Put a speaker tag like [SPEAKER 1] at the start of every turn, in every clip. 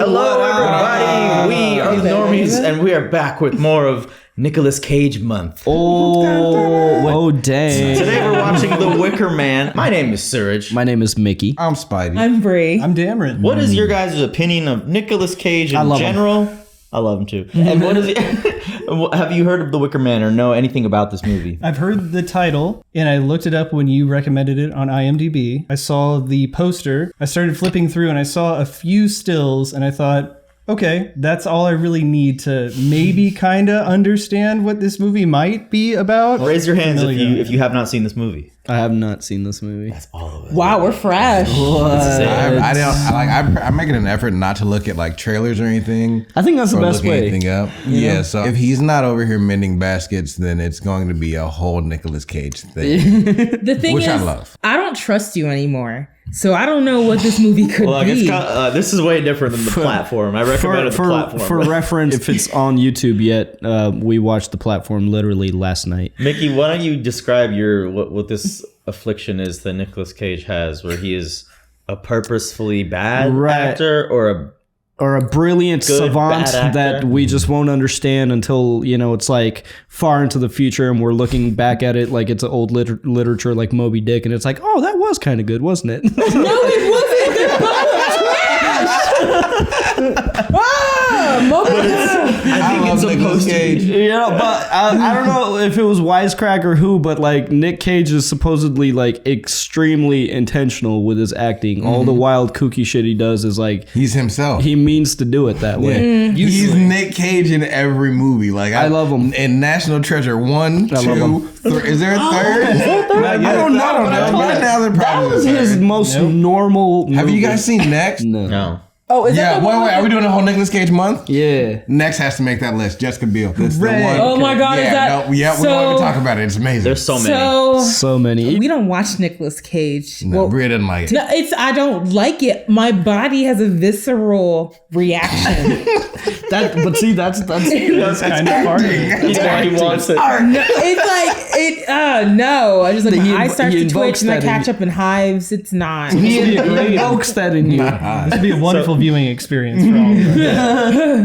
[SPEAKER 1] Hello, everybody. We are the Normies, and we are back with more of Nicolas Cage month.
[SPEAKER 2] Oh, dang.
[SPEAKER 1] Today we're watching The Wicker Man. My name is Suraj.
[SPEAKER 2] My name is Mickey.
[SPEAKER 3] I'm Spidey.
[SPEAKER 4] I'm Bree.
[SPEAKER 5] I'm Dameron.
[SPEAKER 1] What is your guys' opinion of Nicolas Cage in general? I love him too. And what is it? Have you heard of The Wicker Man or know anything about this movie?
[SPEAKER 5] I've heard the title, and I looked it up when you recommended it on IMDb. I saw the poster. I started flipping through, and I saw a few stills, and I thought, okay, that's all I really need to maybe kind of understand what this movie might be about.
[SPEAKER 1] Raise your hands if you have not seen this movie.
[SPEAKER 2] I have not seen this movie.
[SPEAKER 1] That's all of it.
[SPEAKER 4] Wow, we're fresh.
[SPEAKER 3] I'm making an effort not to look at like trailers or anything.
[SPEAKER 2] I think that's the best way.
[SPEAKER 3] Anything up. Yeah. So if he's not over here mending baskets, then it's going to be a whole Nicolas Cage thing.
[SPEAKER 4] The thing
[SPEAKER 3] which
[SPEAKER 4] is,
[SPEAKER 3] I love.
[SPEAKER 4] I don't trust you anymore. So I don't know what this movie could be.
[SPEAKER 1] This is way different than the platform. I recommended the platform.
[SPEAKER 2] For reference, if it's on YouTube yet, we watched the platform literally last night.
[SPEAKER 1] Mickey, why don't you describe what this affliction is that Nicolas Cage has, where he is a purposefully bad actor or a
[SPEAKER 2] brilliant
[SPEAKER 1] good,
[SPEAKER 2] savant that we just won't understand until, it's like far into the future and we're looking back at it like it's an old literature like Moby Dick, and it's like, oh, that was kind of good, wasn't it?
[SPEAKER 4] No, it wasn't.
[SPEAKER 3] I love Nicolas Cage.
[SPEAKER 2] Yeah, but I don't know if it was Wisecrack or who, but like Nick Cage is supposedly like extremely intentional with his acting. All the wild kooky shit he does is like
[SPEAKER 3] he's himself.
[SPEAKER 2] He means to do it that way.
[SPEAKER 3] He's Nick Cage in every movie. Like I love him. In National Treasure 1, 2, 3. Is there a third?
[SPEAKER 2] I don't know.
[SPEAKER 3] Right now they're probably
[SPEAKER 2] that was his most normal.
[SPEAKER 3] Have you guys seen Next?
[SPEAKER 1] No.
[SPEAKER 4] Oh, is that the one?
[SPEAKER 3] Wait. Are we doing a whole Nicolas Cage month?
[SPEAKER 2] Yeah.
[SPEAKER 3] Next has to make that list. Jessica Biel. That's the one.
[SPEAKER 4] Oh my God, is that?
[SPEAKER 3] We don't even talk about it. It's amazing.
[SPEAKER 1] There's so many.
[SPEAKER 2] So many.
[SPEAKER 4] We don't watch Nicolas Cage.
[SPEAKER 3] No, Bria didn't like it.
[SPEAKER 4] No, I don't like it. My body has a visceral reaction.
[SPEAKER 5] That's kind of party.
[SPEAKER 1] He wants it.
[SPEAKER 4] No, it's like no. I just like my eyes start to twitch and I catch up in hives. It's not.
[SPEAKER 2] He invokes that in you.
[SPEAKER 5] This would be a wonderful viewing experience for all of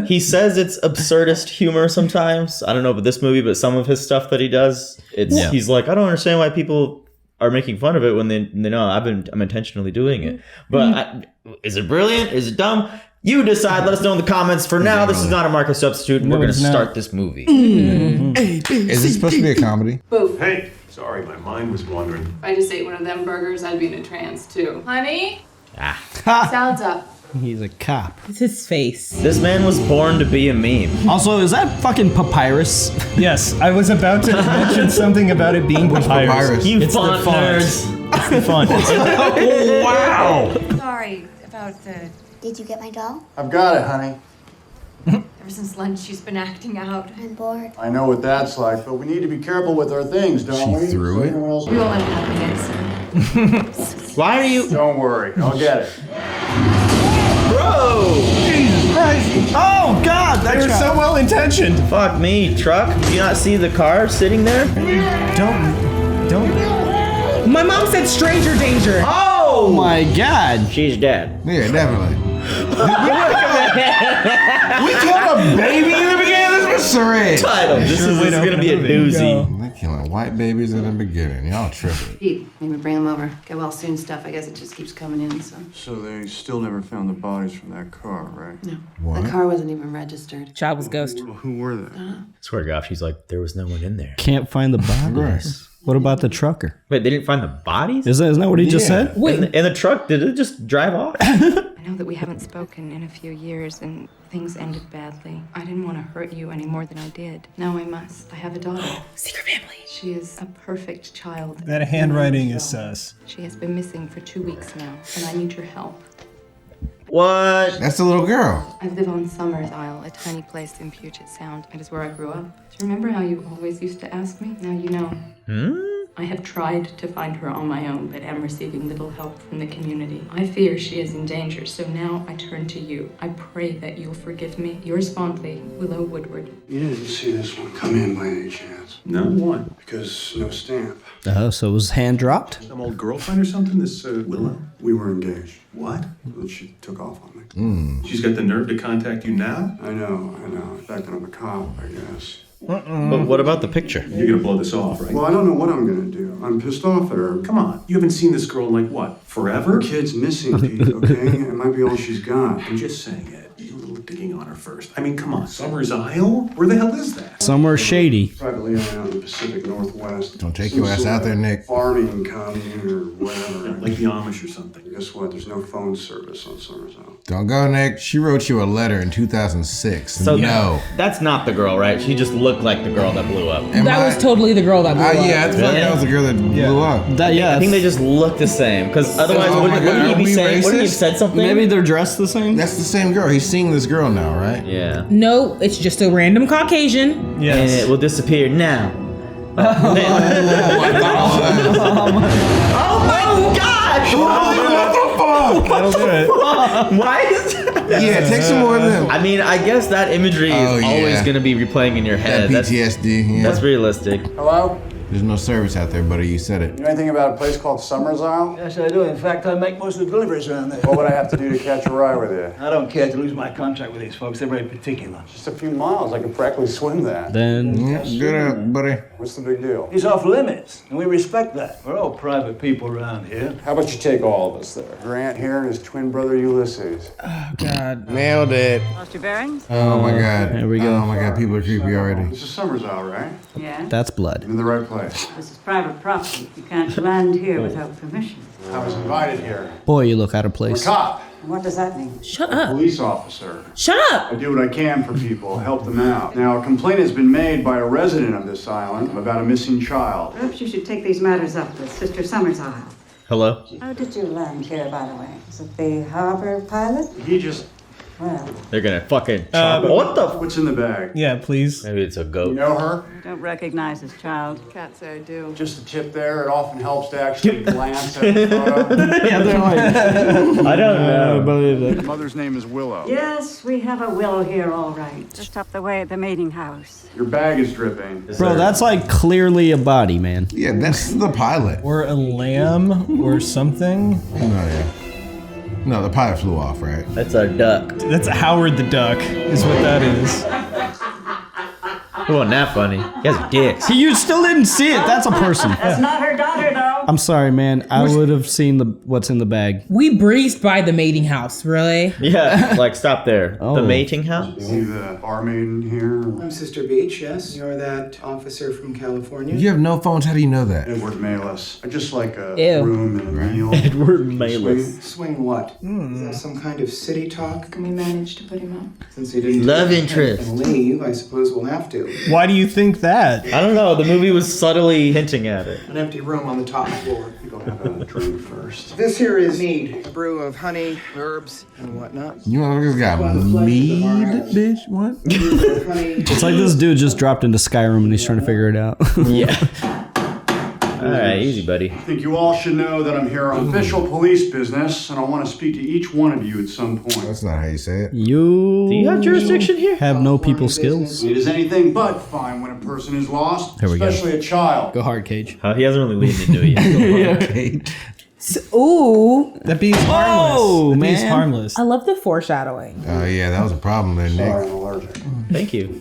[SPEAKER 5] us.
[SPEAKER 1] He says it's absurdist humor sometimes. I don't know about this movie, but some of his stuff that he does, he's like, I don't understand why people are making fun of it when they know I'm intentionally doing it. But is it brilliant? Is it dumb? You decide. Let us know in the comments. For now, this is not a market substitute, and we're going to start this movie.
[SPEAKER 3] Is it supposed to be a comedy?
[SPEAKER 6] Boo. Hey, sorry, my mind was wandering. If I just ate one of them burgers, I'd be in a trance, too. Honey? Salad's up.
[SPEAKER 2] He's a cop.
[SPEAKER 4] It's his face.
[SPEAKER 1] This man was born to be a meme.
[SPEAKER 2] Also, is that fucking papyrus?
[SPEAKER 5] Yes, I was about to mention something about it being papyrus.
[SPEAKER 1] You
[SPEAKER 5] It's
[SPEAKER 1] font
[SPEAKER 5] the font.
[SPEAKER 1] nerds.
[SPEAKER 5] It's the font.
[SPEAKER 1] Oh, wow.
[SPEAKER 7] Sorry about the... Did you get my doll?
[SPEAKER 8] I've got it, honey.
[SPEAKER 7] Ever since lunch, she's been acting out. I'm bored.
[SPEAKER 8] I know what that's like, but we need to be careful with our things, don't we?
[SPEAKER 3] She threw it?
[SPEAKER 7] We won't let it happen again, sir.
[SPEAKER 1] Why are you...
[SPEAKER 8] Don't worry, I'll get it.
[SPEAKER 1] Bro!
[SPEAKER 5] Jesus Christ. Oh, God, they were so well intentioned.
[SPEAKER 1] Fuck me, truck. Do you not see the car sitting there?
[SPEAKER 5] Don't.
[SPEAKER 4] My mom said stranger danger.
[SPEAKER 2] Oh my God.
[SPEAKER 1] She's dead.
[SPEAKER 3] Yeah, definitely. We killed a baby in the beginning. This was surreal.
[SPEAKER 1] Title. This is going to be a doozy.
[SPEAKER 3] They're killing white babies in the beginning. Y'all tripping.
[SPEAKER 7] Pete, maybe bring them over. Get well soon stuff. I guess it just keeps coming in, so.
[SPEAKER 8] So they still never found the bodies from that car, right?
[SPEAKER 7] No.
[SPEAKER 3] What?
[SPEAKER 7] The car wasn't even registered.
[SPEAKER 4] Child was ghost.
[SPEAKER 8] Who were they?
[SPEAKER 1] Swear to God, she's like, there was no one in there.
[SPEAKER 2] Can't find the bodies. What about the trucker?
[SPEAKER 1] Wait, they didn't find the bodies?
[SPEAKER 2] Isn't that what he just said?
[SPEAKER 4] Wait.
[SPEAKER 1] And the truck, did it just drive off?
[SPEAKER 7] I know that we haven't spoken in a few years and things ended badly. I didn't want to hurt you any more than I did. Now I must. I have a daughter.
[SPEAKER 4] Secret family.
[SPEAKER 7] She is a perfect child.
[SPEAKER 5] That handwriting is sus.
[SPEAKER 7] She has been missing for 2 weeks now, and I need your help.
[SPEAKER 1] What?
[SPEAKER 3] That's the little girl.
[SPEAKER 7] I live on Summers Isle, a tiny place in Puget Sound. It is where I grew up. Do you remember how you always used to ask me? Now you know. I have tried to find her on my own, but am receiving little help from the community. I fear she is in danger, so now I turn to you. I pray that you'll forgive me. Yours fondly, Willow Woodward.
[SPEAKER 8] You didn't see this one come in by any chance?
[SPEAKER 9] No. Why?
[SPEAKER 8] Because no stamp.
[SPEAKER 2] Oh, so it was hand dropped?
[SPEAKER 9] Some old girlfriend or something, this Willow?
[SPEAKER 8] We were engaged.
[SPEAKER 9] What?
[SPEAKER 8] And she took off on me.
[SPEAKER 9] She's got the nerve to contact you now?
[SPEAKER 8] I know. The fact that I'm a cop, I guess.
[SPEAKER 1] But what about the picture?
[SPEAKER 9] You're gonna blow this off, right?
[SPEAKER 8] Well, I don't know what I'm gonna do. I'm pissed off at her.
[SPEAKER 9] Come on, you haven't seen this girl in like what, forever?
[SPEAKER 8] Her kid's missing, Pete, okay? It might be all she's got.
[SPEAKER 9] I'm just saying it. You a little digging on her first. I mean, come on, Summer's Isle? Where the hell is that?
[SPEAKER 2] Somewhere shady.
[SPEAKER 8] Privately owned out in the Pacific Northwest.
[SPEAKER 3] Don't take your ass out there, Nick.
[SPEAKER 8] Farming commune or whatever.
[SPEAKER 9] Like the Amish or something.
[SPEAKER 8] Guess what? There's no phone service on Summer's Isle.
[SPEAKER 3] Don't go, Nick. She wrote you a letter in 2006.
[SPEAKER 1] So
[SPEAKER 3] no.
[SPEAKER 1] That's not the girl, right? She just looked like the girl that blew up.
[SPEAKER 4] That was totally the girl that blew up.
[SPEAKER 3] Yeah, I feel like that was the girl that blew up.
[SPEAKER 1] I think they just look the same. Because otherwise, wouldn't he be saying? Wouldn't he have said something?
[SPEAKER 2] Maybe they're dressed the same?
[SPEAKER 3] That's the same girl. He's seeing this girl now, right?
[SPEAKER 1] Yeah.
[SPEAKER 4] No, it's just a random Caucasian.
[SPEAKER 5] Yes.
[SPEAKER 1] And it will disappear now. Oh my gosh!
[SPEAKER 3] What the fuck?
[SPEAKER 5] That'll do it.
[SPEAKER 1] Why is that?
[SPEAKER 3] Yeah, take some more of them.
[SPEAKER 1] I mean, I guess that imagery is always going to be replaying in your head.
[SPEAKER 3] That PTSD.
[SPEAKER 1] That's realistic.
[SPEAKER 8] Hello?
[SPEAKER 3] There's no service out there, buddy. You said it.
[SPEAKER 8] You know anything about a place called Summer's Isle?
[SPEAKER 10] Yes, I do. In fact, I make most of the deliveries around there.
[SPEAKER 8] What would I have to do to catch a ride with you?
[SPEAKER 10] I don't care to lose my contract with these folks. They're very particular.
[SPEAKER 8] Just a few miles. I could practically swim that.
[SPEAKER 2] Then
[SPEAKER 3] Good, buddy.
[SPEAKER 8] What's the big deal?
[SPEAKER 10] He's off limits, and we respect that. We're all private people around here.
[SPEAKER 8] How about you take all of us there? Grant here and his twin brother Ulysses.
[SPEAKER 4] Oh, God.
[SPEAKER 3] Nailed it.
[SPEAKER 7] Lost your bearings?
[SPEAKER 3] Oh my God.
[SPEAKER 2] There we go.
[SPEAKER 3] Oh my God. People are creepy already.
[SPEAKER 8] This is Summer's Isle, right?
[SPEAKER 7] Yeah.
[SPEAKER 2] that's blood.
[SPEAKER 8] I'm in the right place.
[SPEAKER 7] This is private property. You can't land here without permission.
[SPEAKER 8] I was invited here.
[SPEAKER 2] Boy, you look out of
[SPEAKER 8] I'm a
[SPEAKER 2] place.
[SPEAKER 8] cop.
[SPEAKER 7] What does that mean?
[SPEAKER 4] Shut up.
[SPEAKER 8] Police officer.
[SPEAKER 4] Shut up.
[SPEAKER 8] I do what I can for people, help them out. Now, a complaint has been made by a resident of this island about a missing child.
[SPEAKER 7] Perhaps you should take these matters up with Sister Summer's Isle.
[SPEAKER 1] Hello?
[SPEAKER 7] How did you land here, by the way? Is it the harbor pilot?
[SPEAKER 8] He just...
[SPEAKER 7] Well,
[SPEAKER 1] They're going to fucking chop. What the?
[SPEAKER 8] What's in the bag?
[SPEAKER 5] Yeah, please.
[SPEAKER 1] Maybe it's a
[SPEAKER 8] You
[SPEAKER 1] goat.
[SPEAKER 8] know her?
[SPEAKER 7] I don't recognize this child.
[SPEAKER 6] Can't say I do.
[SPEAKER 8] Just a tip there. It often helps to actually glance at the photo.
[SPEAKER 2] Yeah, they're like,
[SPEAKER 1] I don't know.
[SPEAKER 2] believe it.
[SPEAKER 8] Mother's name is Willow.
[SPEAKER 7] Yes, we have a Willow here, all right. Just up the way at the mating house.
[SPEAKER 8] Your bag is dripping.
[SPEAKER 2] Bro, that's like clearly a body, man.
[SPEAKER 3] Yeah, that's the pilot.
[SPEAKER 5] Or a lamb or something.
[SPEAKER 3] No, yeah. No, the pilot flew off, right?
[SPEAKER 1] That's our duck.
[SPEAKER 5] That's Howard the Duck, is what that is.
[SPEAKER 1] It wasn't that funny. He has dicks.
[SPEAKER 2] You still didn't see it. That's a person.
[SPEAKER 7] That's not her daughter, though.
[SPEAKER 2] I'm sorry, man. I would have seen what's in the bag.
[SPEAKER 4] We breezed by the mating house, really?
[SPEAKER 1] Yeah, like stop there.
[SPEAKER 2] Oh.
[SPEAKER 1] The mating house?
[SPEAKER 8] Is he the barmaid in here?
[SPEAKER 11] I'm Sister Beach, yes. You're that officer from California.
[SPEAKER 3] You have no phones. How do you know that?
[SPEAKER 8] Edward Malis. I just like a
[SPEAKER 4] Ew.
[SPEAKER 8] room and a meal.
[SPEAKER 1] Edward Malis.
[SPEAKER 11] Swing what? Is that some kind of city talk?
[SPEAKER 6] Can we manage to put him up?
[SPEAKER 11] Since he didn't
[SPEAKER 1] Love
[SPEAKER 11] take
[SPEAKER 1] interest.
[SPEAKER 11] and leave, I suppose we'll have to.
[SPEAKER 5] Why do you think that?
[SPEAKER 1] I don't know. The movie was subtly hinting at it.
[SPEAKER 11] An empty room on the top floor.
[SPEAKER 8] You go have a drink first.
[SPEAKER 11] This here is mead. A brew of honey, herbs, and whatnot.
[SPEAKER 3] You motherfuckers got mead, bitch? What?
[SPEAKER 2] It's like this dude just dropped into Skyrim and he's trying to figure it out.
[SPEAKER 1] Yeah. All right, easy, buddy.
[SPEAKER 8] I think you all should know that I'm here on official police business, and I want to speak to each one of you at some point.
[SPEAKER 3] That's not how you say it.
[SPEAKER 1] Do you have jurisdiction here?
[SPEAKER 2] Have no people skills.
[SPEAKER 8] It is anything but fine when a person is lost,
[SPEAKER 2] Here we go.
[SPEAKER 8] especially a child.
[SPEAKER 2] Go hard, Cage.
[SPEAKER 1] He hasn't really leaned into it yet.
[SPEAKER 4] Ooh.
[SPEAKER 5] That bee's harmless.
[SPEAKER 2] Oh,
[SPEAKER 5] That bee's
[SPEAKER 2] man.
[SPEAKER 5] harmless.
[SPEAKER 4] I love the foreshadowing.
[SPEAKER 3] Oh, yeah, that was a problem there,
[SPEAKER 8] Sorry,
[SPEAKER 3] Nick.
[SPEAKER 8] I'm allergic.
[SPEAKER 1] Thank you.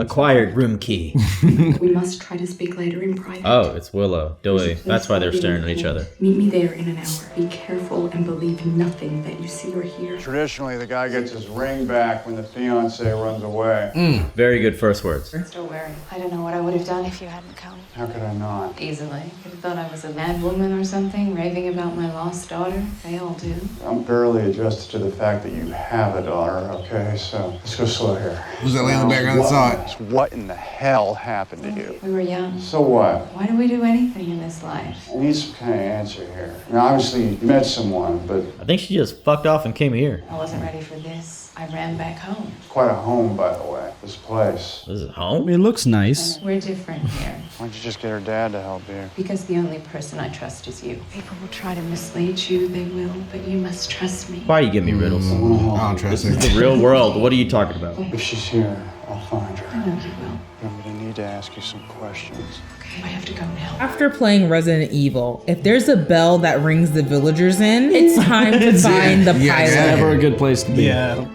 [SPEAKER 1] Acquired room key.
[SPEAKER 6] We must try to speak later in private.
[SPEAKER 1] Oh, it's Willow. Doily. That's why they're staring at each other.
[SPEAKER 6] Meet me there in an hour. Be careful and believe nothing that you see or hear.
[SPEAKER 8] Traditionally, the guy gets his ring back when the fiance runs away.
[SPEAKER 1] Very good first words.
[SPEAKER 6] Don't worry. I don't know what I would have done if you hadn't come.
[SPEAKER 8] How could I not?
[SPEAKER 6] Easily. Could have thought I was a mad woman or something, raving about my lost daughter. They all do.
[SPEAKER 8] I'm barely adjusted to the fact that you have a daughter, okay? So let's go slow here.
[SPEAKER 3] Who's that laying in the background? I saw it.
[SPEAKER 8] What in the hell happened to you?
[SPEAKER 6] We were young.
[SPEAKER 8] So what?
[SPEAKER 6] Why do we do anything in this life?
[SPEAKER 8] I need some kind of answer here. I mean, obviously, you met someone, but
[SPEAKER 1] I think she just fucked off and came here.
[SPEAKER 6] I wasn't ready for this.
[SPEAKER 7] I ran back home.
[SPEAKER 8] Quite a home, by the way, this place.
[SPEAKER 1] This is home?
[SPEAKER 2] It looks nice.
[SPEAKER 7] We're different here.
[SPEAKER 8] Why don't you just get her dad to help you?
[SPEAKER 7] Because the only person I trust is you. People will try to mislead you, they will, but you must trust me.
[SPEAKER 1] Why are you giving me riddles?
[SPEAKER 3] I don't trust her.
[SPEAKER 1] This is the real world. What are you talking about?
[SPEAKER 8] If she's here, I'll find her.
[SPEAKER 7] I know you will.
[SPEAKER 8] I'm gonna need to ask you some questions.
[SPEAKER 7] Okay, I have to go now.
[SPEAKER 4] After playing Resident Evil, if there's a bell that rings the villagers in, it's time to find the pilot.
[SPEAKER 2] It's never a good place to be.
[SPEAKER 5] Yeah.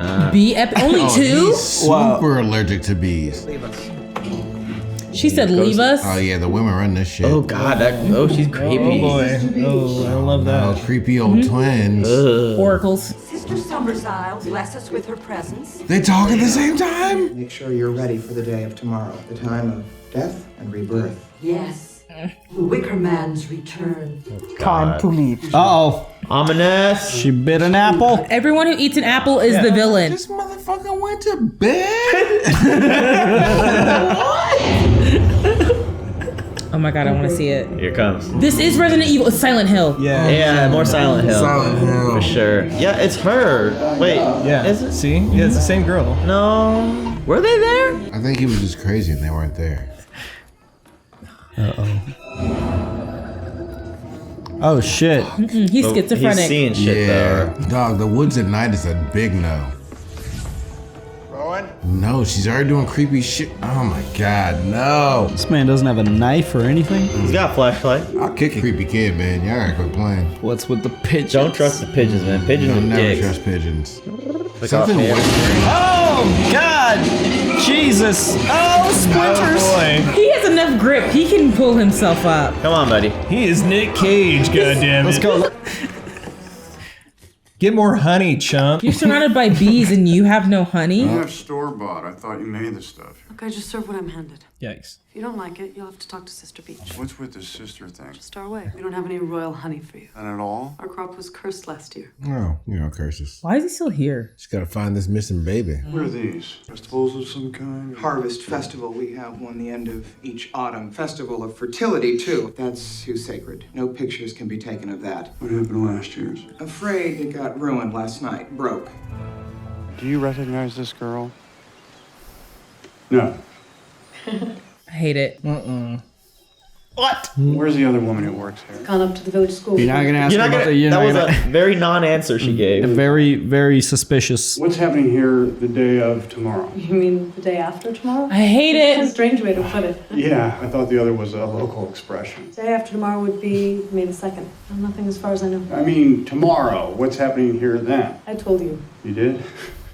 [SPEAKER 4] Only two?
[SPEAKER 3] He's super allergic to bees.
[SPEAKER 4] She said, leave us.
[SPEAKER 3] Oh yeah, the women run this shit.
[SPEAKER 1] Oh god, she's creepy.
[SPEAKER 5] Oh boy. Oh, I love that.
[SPEAKER 3] Oh, creepy old twins.
[SPEAKER 4] Oracles.
[SPEAKER 12] Sister Summersile, bless us with her presence.
[SPEAKER 3] They talk at the same time?
[SPEAKER 11] Make sure you're ready for the day of tomorrow, the time of death and rebirth.
[SPEAKER 12] Yes. The Wicker Man's return.
[SPEAKER 11] Time to leave.
[SPEAKER 2] Uh-oh.
[SPEAKER 1] Ominous.
[SPEAKER 2] She bit an apple.
[SPEAKER 4] Everyone who eats an apple is the villain.
[SPEAKER 3] This motherfucker went to bed?
[SPEAKER 4] Oh my god, I want to see it.
[SPEAKER 1] Here it comes.
[SPEAKER 4] This is Resident Evil. It's Silent Hill.
[SPEAKER 1] Yeah, more Silent Hill.
[SPEAKER 3] Silent Hill.
[SPEAKER 1] For sure. Yeah, it's her. Wait.
[SPEAKER 5] Yeah.
[SPEAKER 1] Is it?
[SPEAKER 5] See? Yeah, it's the same girl.
[SPEAKER 1] No. Were they there?
[SPEAKER 3] I think he was just crazy and they weren't there.
[SPEAKER 2] Uh-oh. Oh, shit.
[SPEAKER 4] He's schizophrenic.
[SPEAKER 1] He's seeing shit, though.
[SPEAKER 3] Dog, the woods at night is a big no.
[SPEAKER 8] Rowan?
[SPEAKER 3] No, she's already doing creepy shit. Oh my god, no.
[SPEAKER 2] This man doesn't have a knife or anything.
[SPEAKER 1] He's got a flashlight.
[SPEAKER 3] I'll kick a creepy kid, man. Y'all gotta quit playing.
[SPEAKER 2] What's with the pigeons?
[SPEAKER 1] Don't trust the pigeons, man. Pigeons
[SPEAKER 3] Don't
[SPEAKER 1] are
[SPEAKER 3] never
[SPEAKER 1] dicks.
[SPEAKER 3] trust pigeons.
[SPEAKER 1] Something
[SPEAKER 2] Oh, God! Jesus! Oh, splinters!
[SPEAKER 5] Oh boy.
[SPEAKER 4] He has enough grip. He can pull himself up.
[SPEAKER 1] Come on, buddy.
[SPEAKER 5] He is Nick Cage, goddammit.
[SPEAKER 2] Let's go.
[SPEAKER 5] Get more honey, chump.
[SPEAKER 4] You're surrounded by bees and you have no honey?
[SPEAKER 8] I have store-bought. I thought you made the stuff.
[SPEAKER 12] Look, I just serve what I'm handed.
[SPEAKER 5] Yikes.
[SPEAKER 12] If you don't like it, you'll have to talk to Sister Beach.
[SPEAKER 8] What's with this sister thing?
[SPEAKER 12] Just our way. We don't have any royal honey for you.
[SPEAKER 8] Not at all?
[SPEAKER 12] Our crop was cursed last year.
[SPEAKER 3] Oh, curses.
[SPEAKER 4] Why is he still here?
[SPEAKER 3] Just gotta find this missing baby.
[SPEAKER 8] What are these? Festivals of some kind?
[SPEAKER 11] Harvest festival, we have one the end of each autumn. Festival of fertility, too. That's too sacred. No pictures can be taken of that.
[SPEAKER 8] What happened last year's?
[SPEAKER 11] Afraid it got ruined last night. Broke.
[SPEAKER 8] Do you recognize this girl? No.
[SPEAKER 4] I hate it.
[SPEAKER 1] What?
[SPEAKER 8] Where's the other woman who works here?
[SPEAKER 12] Gone up to the village school.
[SPEAKER 2] You're not gonna ask about the.
[SPEAKER 1] That was a very non-answer she gave.
[SPEAKER 2] Very, very suspicious.
[SPEAKER 8] What's happening here the day of tomorrow?
[SPEAKER 12] You mean the day after tomorrow?
[SPEAKER 4] I hate
[SPEAKER 12] That's a
[SPEAKER 4] it.
[SPEAKER 12] strange way to put it.
[SPEAKER 8] Yeah, I thought the other was a local expression.
[SPEAKER 12] Day after tomorrow would be May the 2nd. Nothing as far as I know.
[SPEAKER 8] I mean, tomorrow. What's happening here then?
[SPEAKER 12] I told you.
[SPEAKER 8] You did?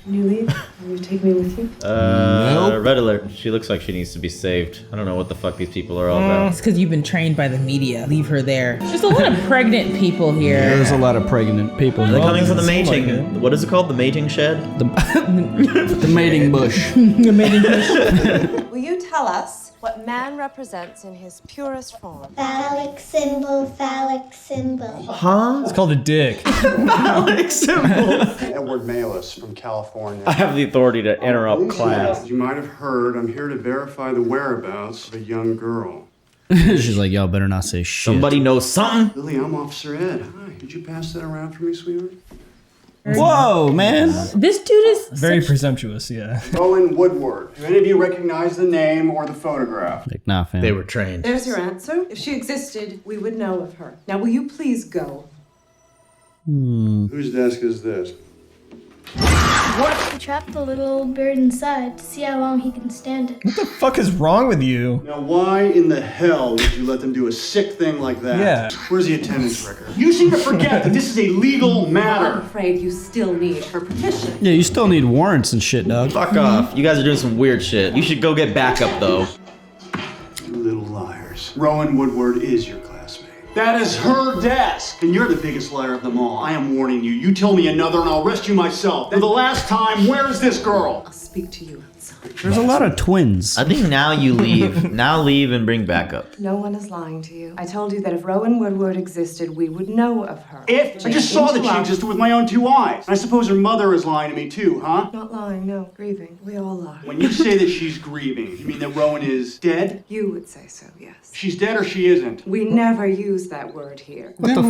[SPEAKER 12] When you leave, will you take me with you?
[SPEAKER 1] Red alert. She looks like she needs to be saved. I don't know what the fuck these people are all about.
[SPEAKER 4] It's because you've been trained by the media. Leave her there. There's a lot of pregnant people here.
[SPEAKER 2] There's a lot of pregnant people.
[SPEAKER 1] They're coming for the
[SPEAKER 5] doesn't seem
[SPEAKER 1] mating.
[SPEAKER 5] like
[SPEAKER 1] What is it called? The mating shed?
[SPEAKER 2] The mating bush.
[SPEAKER 4] The mating bush.
[SPEAKER 13] Will you tell us what man represents in his purest form?
[SPEAKER 14] Phallic symbol, phallic symbol.
[SPEAKER 1] Huh?
[SPEAKER 5] It's called a dick.
[SPEAKER 1] Phallic symbol.
[SPEAKER 8] Edward Malis from California.
[SPEAKER 1] I have the authority to interrupt class.
[SPEAKER 8] As you might have heard, I'm here to verify the whereabouts of a young girl.
[SPEAKER 2] She's like, y'all better not say shit.
[SPEAKER 1] Somebody knows something.
[SPEAKER 8] Lily, I'm Officer Ed. Hi, did you pass that around for me, sweetheart?
[SPEAKER 2] Whoa, man.
[SPEAKER 4] This dude is
[SPEAKER 5] Very presumptuous, yeah.
[SPEAKER 8] Owen Woodward. Do any of you recognize the name or the photograph?
[SPEAKER 2] Like, nah, fam.
[SPEAKER 1] They were trained.
[SPEAKER 12] There's your answer. If she existed, we would know of her. Now, will you please go?
[SPEAKER 8] Whose desk is this?
[SPEAKER 14] What? Trap the little old bird inside to see how long he can stand it.
[SPEAKER 5] What the fuck is wrong with you?
[SPEAKER 8] Now, why in the hell did you let them do a sick thing like that?
[SPEAKER 5] Yeah.
[SPEAKER 8] Where's the attendance record? You seem to forget that this is a legal
[SPEAKER 12] I'm
[SPEAKER 8] matter.
[SPEAKER 12] afraid you still need her petition.
[SPEAKER 2] Yeah, you still need warrants and shit, dog.
[SPEAKER 1] Fuck off. You guys are doing some weird shit. You should go get backup, though.
[SPEAKER 8] You little liars. Rowan Woodward is your classmate. That is her desk. And you're the biggest liar of them all. I am warning you. You tell me another and I'll arrest you myself. For the last time, where is this girl?
[SPEAKER 12] I'll speak to you outside.
[SPEAKER 2] There's a lot of twins.
[SPEAKER 1] I think now you leave. Now leave and bring backup.
[SPEAKER 12] No one is lying to you. I told you that if Rowan Woodward existed, we would know of her.
[SPEAKER 8] If? I just saw that she existed with my own 2 eyes. I suppose her mother is lying to me too, huh?
[SPEAKER 12] Not lying, no. Grieving. We all lie.
[SPEAKER 8] When you say that she's grieving, you mean that Rowan is dead?
[SPEAKER 12] You would say so, yes.
[SPEAKER 8] She's dead or she isn't?
[SPEAKER 12] We never use that word here.
[SPEAKER 3] What the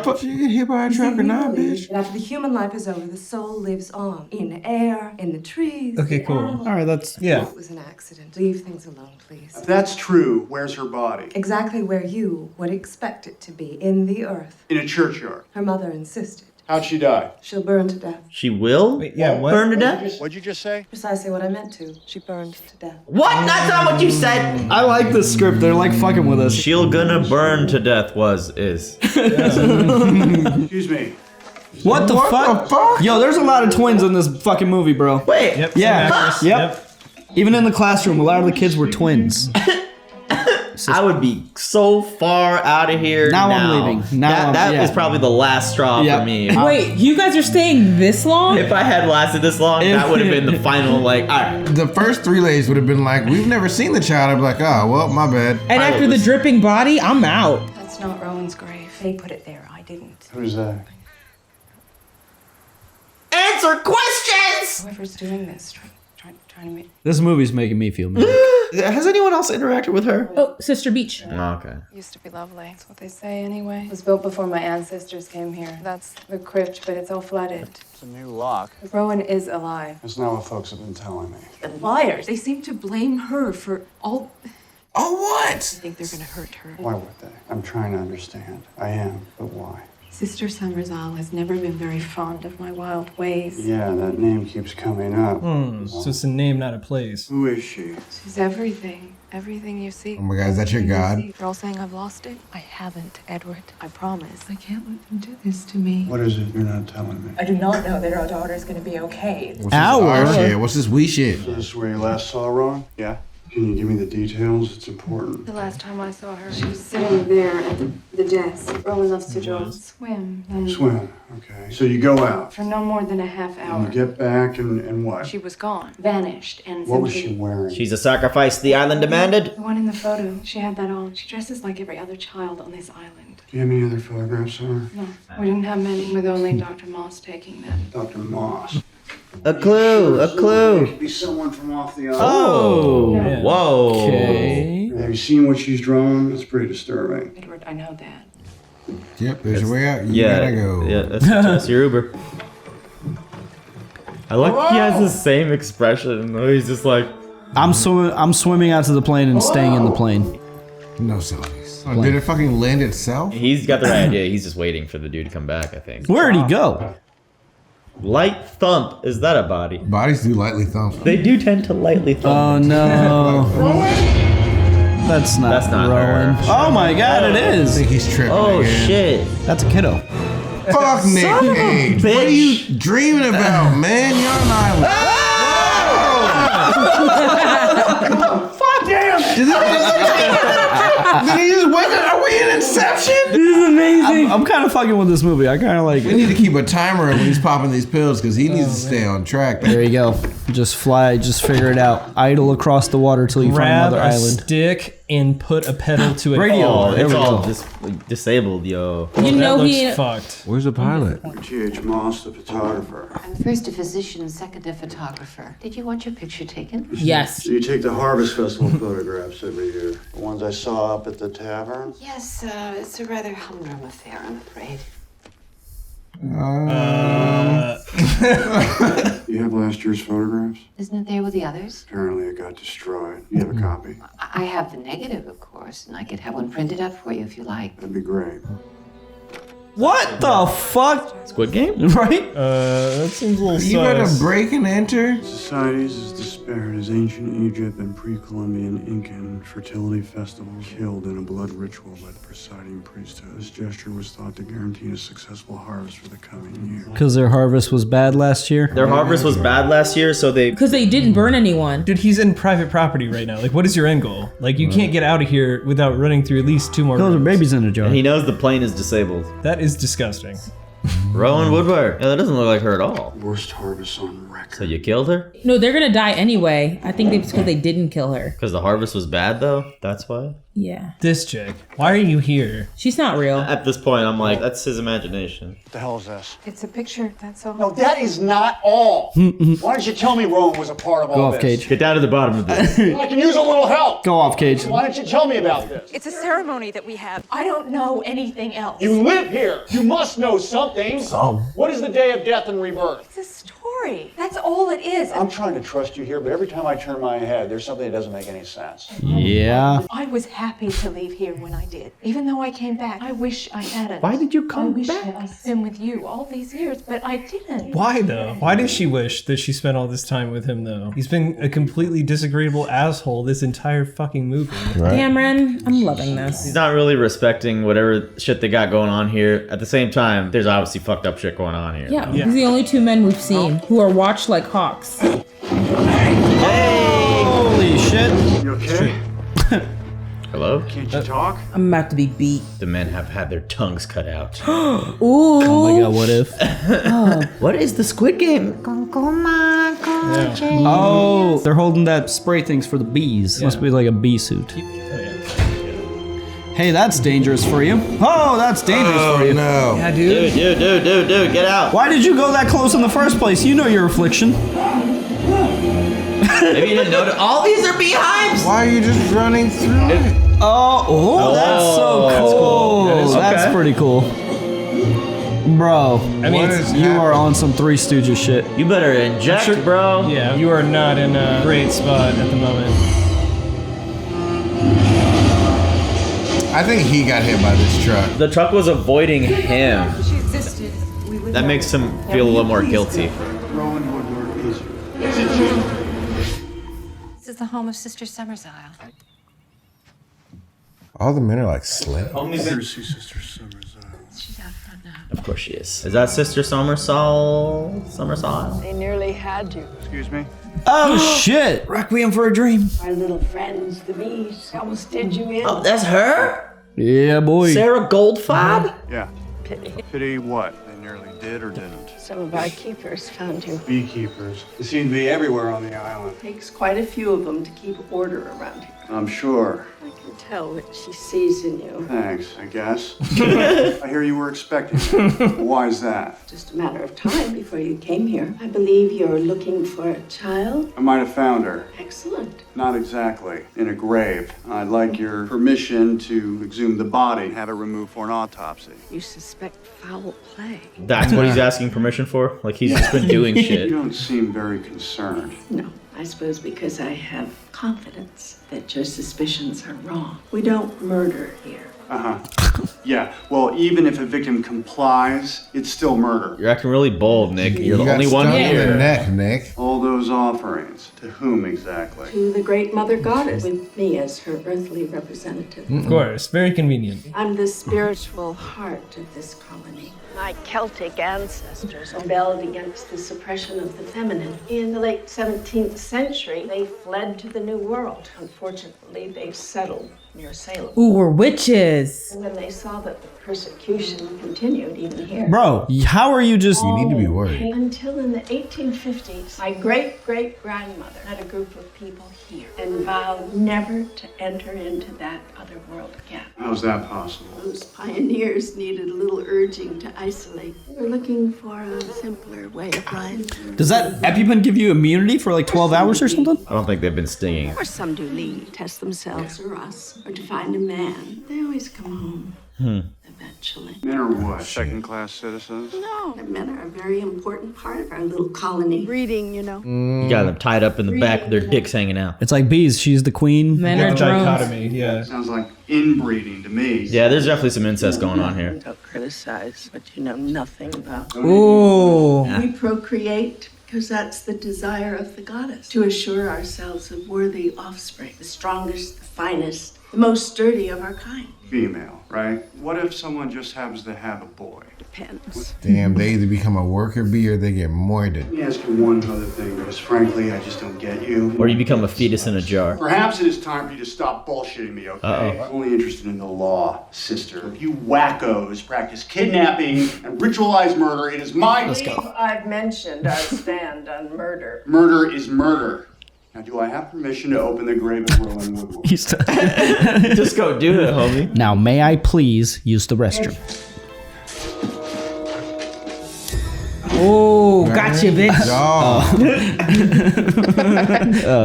[SPEAKER 3] fuck? You get hit by a truck or not, bitch?
[SPEAKER 12] After the human life is over, the soul lives on. In air, in the trees.
[SPEAKER 5] Okay, cool.
[SPEAKER 12] All
[SPEAKER 2] right, that's...
[SPEAKER 5] Yeah.
[SPEAKER 12] It was an accident. Leave things alone, please.
[SPEAKER 8] If that's true, where's her body?
[SPEAKER 12] Exactly where you would expect it to be, in the earth.
[SPEAKER 8] In a churchyard.
[SPEAKER 12] Her mother insisted.
[SPEAKER 8] How'd she die?
[SPEAKER 12] She'll burn to death.
[SPEAKER 1] She will?
[SPEAKER 5] Wait, yeah, what?
[SPEAKER 1] Burn to death?
[SPEAKER 8] What'd you just say?
[SPEAKER 12] Precisely what I meant to. She burned to death.
[SPEAKER 1] What? That's not what you said!
[SPEAKER 2] I like this script. They're like fucking with us.
[SPEAKER 1] She'll gonna burn to death is.
[SPEAKER 8] Excuse me.
[SPEAKER 2] What the fuck? Yo, there's a lot of twins in this fucking movie, bro.
[SPEAKER 1] Wait.
[SPEAKER 5] Yep.
[SPEAKER 2] Yeah. Yep. Even in the classroom, a lot of the kids were twins.
[SPEAKER 1] I would be so far out of here now.
[SPEAKER 2] I'm leaving.
[SPEAKER 1] That is probably the last straw for me.
[SPEAKER 4] Wait, you guys are staying this long?
[SPEAKER 1] If I had lasted this long, that would have been the final, like, all right.
[SPEAKER 3] The first 3 ladies would have been like, we've never seen the child. I'd be like, oh, well, my bad.
[SPEAKER 4] And after the dripping body, I'm out.
[SPEAKER 7] That's not Rowan's grave. They put it there. I didn't.
[SPEAKER 8] Who's that?
[SPEAKER 1] Answer questions!
[SPEAKER 7] Whoever's doing this, trying to make...
[SPEAKER 2] This movie's making me feel mad.
[SPEAKER 1] Has anyone else interacted with her?
[SPEAKER 4] Oh, Sister Beach.
[SPEAKER 1] Oh, okay.
[SPEAKER 7] Used to be lovely. That's what they say anyway. It was built before my ancestors came here. That's the crypt, but it's all flooded.
[SPEAKER 8] It's a new lock.
[SPEAKER 7] Rowan is alive.
[SPEAKER 8] That's not what folks have been telling me.
[SPEAKER 7] The liars. They seem to blame her for all...
[SPEAKER 3] Oh, what?
[SPEAKER 7] I think they're gonna hurt her.
[SPEAKER 8] Why would they? I'm trying to understand. I am, but why?
[SPEAKER 7] Sister Summersall has never been very fond of my wild ways.
[SPEAKER 8] Yeah, that name keeps coming up.
[SPEAKER 5] So it's a name, not a place.
[SPEAKER 8] Who is she?
[SPEAKER 7] She's everything. Everything you see.
[SPEAKER 3] Oh my God, is that your god?
[SPEAKER 7] They're all saying I've lost it. I haven't, Edward. I promise. I can't let them do this to me.
[SPEAKER 8] What is it you're not telling me?
[SPEAKER 12] I do not know that our daughter is going to be okay.
[SPEAKER 3] What's this our shit? What's this we shit?
[SPEAKER 8] So this is where you last saw Rowan? Yeah? Can you give me the details? It's important.
[SPEAKER 7] The last time I saw her, she was sitting there at the desk. Rowan loves to draw. Swim. Then
[SPEAKER 8] Swim, okay. So you go out.
[SPEAKER 7] for no more than a half hour.
[SPEAKER 8] And you get back and what?
[SPEAKER 7] She was gone. Vanished. And
[SPEAKER 8] What was
[SPEAKER 7] simply-
[SPEAKER 8] she wearing?
[SPEAKER 1] She's a sacrifice the island demanded.
[SPEAKER 7] The one in the photo. She had that on. She dresses like every other child on this island.
[SPEAKER 8] Do you have any other photographs of her?
[SPEAKER 7] No, we didn't have many, with only Dr. Moss taking them.
[SPEAKER 8] Dr. Moss.
[SPEAKER 1] A clue, a clue.
[SPEAKER 8] It could be someone from off the island.
[SPEAKER 1] Oh,
[SPEAKER 7] Yeah.
[SPEAKER 1] whoa.
[SPEAKER 2] Okay.
[SPEAKER 8] Have you seen what she's drawn? It's pretty disturbing.
[SPEAKER 7] Edward, I know that.
[SPEAKER 3] Yep, there's your way out. You gotta go.
[SPEAKER 1] Yeah, that's your Uber. I like he has the same expression. He's just like,
[SPEAKER 2] I'm swimming out to the plane and staying in the plane.
[SPEAKER 3] No selfies. Oh, did it fucking land itself?
[SPEAKER 1] he's got the right idea. He's just waiting for the dude to come back, I think.
[SPEAKER 2] Where'd he go?
[SPEAKER 1] Light thump. Is that a body?
[SPEAKER 3] Bodies do lightly thump.
[SPEAKER 1] They do tend to lightly thump.
[SPEAKER 2] Oh no. That's not Rowan.
[SPEAKER 1] her.
[SPEAKER 2] Oh my god, it
[SPEAKER 3] I
[SPEAKER 2] is.
[SPEAKER 3] think he's tripping
[SPEAKER 1] Oh
[SPEAKER 3] again.
[SPEAKER 1] shit.
[SPEAKER 2] That's a kiddo.
[SPEAKER 3] Fuck Nick
[SPEAKER 1] Son of a
[SPEAKER 3] Cage. What are you dreaming about, man? You're on an island.
[SPEAKER 1] Fuck damn.
[SPEAKER 3] Did he just wake up? Are we in Inception?
[SPEAKER 2] This is amazing. I'm kind of fucking with this movie. I kind of like
[SPEAKER 3] We
[SPEAKER 2] it.
[SPEAKER 3] need to keep a timer when he's popping these pills because he needs to stay on track.
[SPEAKER 2] There you go. Just fly. Just figure it out. Idle across the water till you find
[SPEAKER 5] Grab
[SPEAKER 2] another
[SPEAKER 5] a
[SPEAKER 2] island.
[SPEAKER 5] stick and put a pedal to it.
[SPEAKER 2] Radio.
[SPEAKER 1] Oh,
[SPEAKER 2] There
[SPEAKER 1] it's
[SPEAKER 2] we
[SPEAKER 1] all
[SPEAKER 2] go.
[SPEAKER 1] disabled, yo.
[SPEAKER 5] Well,
[SPEAKER 4] You
[SPEAKER 5] that
[SPEAKER 4] know
[SPEAKER 5] looks
[SPEAKER 4] he-
[SPEAKER 5] fucked.
[SPEAKER 3] Where's the pilot?
[SPEAKER 8] G.H. Moss, the photographer.
[SPEAKER 15] I'm first a physician, second a photographer. Did you want your picture taken?
[SPEAKER 4] Yes.
[SPEAKER 8] So you take the Harvest Festival photographs every year. The ones I saw up at the tavern?
[SPEAKER 15] Yes, it's a rather humdrum affair, I'm afraid.
[SPEAKER 8] You have last year's photographs?
[SPEAKER 15] Isn't it there with the others?
[SPEAKER 8] Apparently it got destroyed. You have a copy?
[SPEAKER 15] I have the negative, of course, and I could have one printed out for you if you like.
[SPEAKER 8] That'd be great.
[SPEAKER 2] What the fuck?
[SPEAKER 1] Squid Game?
[SPEAKER 2] Right?
[SPEAKER 5] That seems a little
[SPEAKER 3] You better
[SPEAKER 5] sus.
[SPEAKER 3] break and enter.
[SPEAKER 8] Societies as disparate as ancient Egypt and pre-Columbian Incan fertility festivals killed in a blood ritual by the presiding priesthood. This gesture was thought to guarantee a successful harvest for the coming year.
[SPEAKER 2] Because their harvest was bad last year.
[SPEAKER 1] Their harvest was bad last year, so they...
[SPEAKER 4] Because they didn't burn anyone.
[SPEAKER 5] Dude, he's in private property right now. Like, what is your end goal? Like, you can't get out of here without running through at least 2 more
[SPEAKER 2] Those are
[SPEAKER 5] rooms.
[SPEAKER 2] babies in a jar.
[SPEAKER 1] And he knows the plane is disabled.
[SPEAKER 5] That is disgusting.
[SPEAKER 1] Rowan Woodward. Yeah, that doesn't look like her at all.
[SPEAKER 8] Worst harvest on record.
[SPEAKER 1] So you killed her?
[SPEAKER 4] No, they're gonna die anyway. I think it's because they didn't kill her.
[SPEAKER 1] Because the harvest was bad, though? That's why?
[SPEAKER 4] Yeah.
[SPEAKER 5] This chick. Why are you here?
[SPEAKER 4] She's not real.
[SPEAKER 1] At this point, I'm like, that's his imagination.
[SPEAKER 8] What the hell is this?
[SPEAKER 12] It's a picture, that's all.
[SPEAKER 10] No, that is not all. Why don't you tell me Rowan was a part of all
[SPEAKER 2] Go
[SPEAKER 10] this?
[SPEAKER 2] off, Cage.
[SPEAKER 1] Get down to the bottom of this.
[SPEAKER 10] I can use a little help.
[SPEAKER 2] Go off, Cage.
[SPEAKER 10] Why don't you tell me about this?
[SPEAKER 12] It's a ceremony that we have. I don't know anything else.
[SPEAKER 10] You live here. You must know something. What is the day of death and rebirth?
[SPEAKER 12] It's a story. That's all it is.
[SPEAKER 10] I'm trying to trust you here, but every time I turn my head, there's something that doesn't make any sense.
[SPEAKER 2] Yeah.
[SPEAKER 12] I was happy to leave here when I did. Even though I came back, I wish I hadn't.
[SPEAKER 5] Why did you come
[SPEAKER 12] I wish
[SPEAKER 5] back?
[SPEAKER 12] that I'd been with you all these years, but I didn't.
[SPEAKER 5] Why though? Why does she wish that she spent all this time with him though? He's been a completely disagreeable asshole this entire fucking movie.
[SPEAKER 4] Cameron, I'm loving this.
[SPEAKER 1] He's not really respecting whatever shit they got going on here. At the same time, there's obviously fucked up shit going on here.
[SPEAKER 4] Yeah, these are the only two men we've seen who are watched like hawks.
[SPEAKER 1] Hey!
[SPEAKER 2] Holy shit.
[SPEAKER 8] You okay?
[SPEAKER 1] Hello?
[SPEAKER 8] Can't you talk?
[SPEAKER 4] I'm about to be beat.
[SPEAKER 1] The men have had their tongues cut out.
[SPEAKER 4] Ooh.
[SPEAKER 2] Oh my god, what if?
[SPEAKER 1] What is the Squid Game?
[SPEAKER 2] Oh, they're holding that spray things for the bees. Must be like a bee suit. Hey, that's dangerous for you. Oh, that's dangerous for you.
[SPEAKER 3] No.
[SPEAKER 5] Yeah, dude.
[SPEAKER 1] Dude, get out.
[SPEAKER 2] Why did you go that close in the first place? You know your affliction.
[SPEAKER 1] Maybe you didn't know that all these are beehives.
[SPEAKER 3] Why are you just running through it?
[SPEAKER 2] Oh, that's so cool. That's pretty cool. Bro,
[SPEAKER 5] I mean,
[SPEAKER 2] you are on some Three Stooges shit.
[SPEAKER 1] You better inject, bro.
[SPEAKER 5] Yeah, you are not in a great spot at the moment.
[SPEAKER 3] I think he got hit by this truck.
[SPEAKER 1] The truck was avoiding him.
[SPEAKER 12] She existed. We would
[SPEAKER 1] That
[SPEAKER 12] know.
[SPEAKER 1] makes him feel a little more guilty.
[SPEAKER 8] Rowan Woodward is
[SPEAKER 15] This is the home of Sister Summer's Isle.
[SPEAKER 3] All the men are like slick.
[SPEAKER 8] Only see Sister Summer's Isle.
[SPEAKER 15] She's out front now.
[SPEAKER 1] Of course she is. Is that Sister Summersall?
[SPEAKER 16] They nearly had you.
[SPEAKER 8] Excuse me?
[SPEAKER 2] Oh shit!
[SPEAKER 1] Requiem for a Dream.
[SPEAKER 16] Our little friends, the bees, almost did you in.
[SPEAKER 1] Oh, that's her?
[SPEAKER 2] Yeah, boy.
[SPEAKER 1] Sarah Goldfarb?
[SPEAKER 8] Yeah.
[SPEAKER 16] Pity.
[SPEAKER 8] Pity what? They nearly did or didn't?
[SPEAKER 16] Some of our keepers found you.
[SPEAKER 8] Beekeepers. They seem to be everywhere on the island.
[SPEAKER 16] Takes quite a few of them to keep order around here.
[SPEAKER 8] I'm sure.
[SPEAKER 16] I can tell what she sees in you.
[SPEAKER 8] Thanks, I guess. I hear you were expecting me. Why is that?
[SPEAKER 16] Just a matter of time before you came here. I believe you're looking for a child.
[SPEAKER 8] I might have found her.
[SPEAKER 16] Excellent.
[SPEAKER 8] Not exactly. In a grave. I'd like your permission to exhume the body and have it removed for an autopsy.
[SPEAKER 16] You suspect foul play.
[SPEAKER 1] That's what he's asking permission for? Like he's just been doing
[SPEAKER 8] You
[SPEAKER 1] shit.
[SPEAKER 8] don't seem very concerned.
[SPEAKER 16] No, I suppose because I have confidence that your suspicions are wrong. We don't murder here.
[SPEAKER 8] Uh-huh. Yeah, well, even if a victim complies, it's still murder.
[SPEAKER 1] You're acting really bold, Nick. You're the
[SPEAKER 3] got
[SPEAKER 1] only one
[SPEAKER 3] stung in the
[SPEAKER 1] here.
[SPEAKER 3] neck, Nick.
[SPEAKER 8] All those offerings, to whom exactly?
[SPEAKER 16] To the great mother goddess, with me as her earthly representative.
[SPEAKER 5] Of course, very convenient.
[SPEAKER 16] I'm the spiritual heart of this colony. My Celtic ancestors rebelled against the suppression of the feminine. In the late 17th century, they fled to the New World. Unfortunately, they settled near Salem.
[SPEAKER 4] Ooh, we're witches.
[SPEAKER 16] And when they saw that the persecution continued even here.
[SPEAKER 2] Bro, how are you just...
[SPEAKER 3] You need to be worried.
[SPEAKER 16] Until in the 1850s, my great-great-grandmother had a group of people here and vowed never to enter into that other world again.
[SPEAKER 8] How's that possible?
[SPEAKER 16] Those pioneers needed a little urging to isolate. They were looking for a simpler way of life.
[SPEAKER 2] Does that EpiPen give you immunity for like 12 hours or something?
[SPEAKER 1] I don't think they've been stinging.
[SPEAKER 16] Or some do leave, test themselves or us, or to find a man. They always come home. Eventually.
[SPEAKER 8] Men are what? Second-class citizens?
[SPEAKER 16] No, men are a very important part of our little colony. Breeding, you know.
[SPEAKER 1] You got them tied up in the back with their dicks hanging out.
[SPEAKER 2] It's like bees. She's the queen.
[SPEAKER 4] Men are drones.
[SPEAKER 5] Dichotomy, yeah.
[SPEAKER 8] Sounds like inbreeding to me.
[SPEAKER 1] Yeah, there's definitely some incest going on here.
[SPEAKER 16] Don't criticize what you know nothing about.
[SPEAKER 4] Ooh.
[SPEAKER 16] We procreate because that's the desire of the goddess, to assure ourselves of worthy offspring, the strongest, the finest, the most sturdy of our kind.
[SPEAKER 8] female, right? What if someone just happens to have a boy?
[SPEAKER 16] Depends.
[SPEAKER 3] Damn, they either become a worker bee or they get murdered.
[SPEAKER 8] Let me ask you one other thing, because frankly, I just don't get you.
[SPEAKER 1] Or you become a fetus in a jar.
[SPEAKER 8] Perhaps it is time for you to stop bullshitting me, okay? I'm only interested in the law, sister. If you wackos practice kidnapping and ritualized murder, it is my...
[SPEAKER 16] Let's go. I've mentioned our stand on murder.
[SPEAKER 8] Murder is murder. Now, do I have permission to open the grave of Roland Woodward?
[SPEAKER 1] Just go do it, homie.
[SPEAKER 2] Now, may I please use the restroom?
[SPEAKER 4] Oh, gotcha, bitch.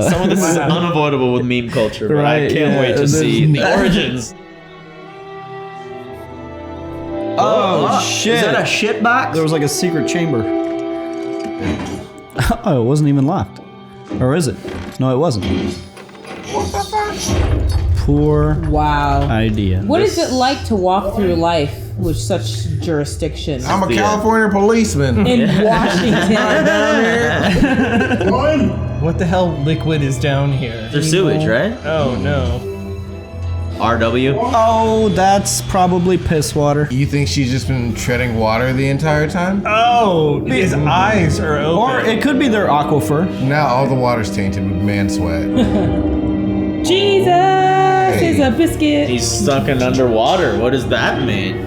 [SPEAKER 1] Some of this is unavoidable with meme culture, but I can't wait to see the origins.
[SPEAKER 2] Oh, shit.
[SPEAKER 1] Is that a shit box?
[SPEAKER 2] There was like a secret chamber. Oh, it wasn't even locked. Or is it? No, it wasn't. Poor idea.
[SPEAKER 4] What is it like to walk through life with such jurisdiction?
[SPEAKER 3] I'm a California policeman.
[SPEAKER 4] In Washington.
[SPEAKER 5] What the hell liquid is down here?
[SPEAKER 1] They're sewage, right?
[SPEAKER 5] Oh, no.
[SPEAKER 1] RW?
[SPEAKER 2] Oh, that's probably piss water.
[SPEAKER 3] You think she's just been treading water the entire time?
[SPEAKER 5] Oh, his eyes are open.
[SPEAKER 2] Or it could be their aquifer.
[SPEAKER 3] Now all the water's tainted with man sweat.
[SPEAKER 4] Jesus is a biscuit.
[SPEAKER 1] He's sunken underwater. What does that mean?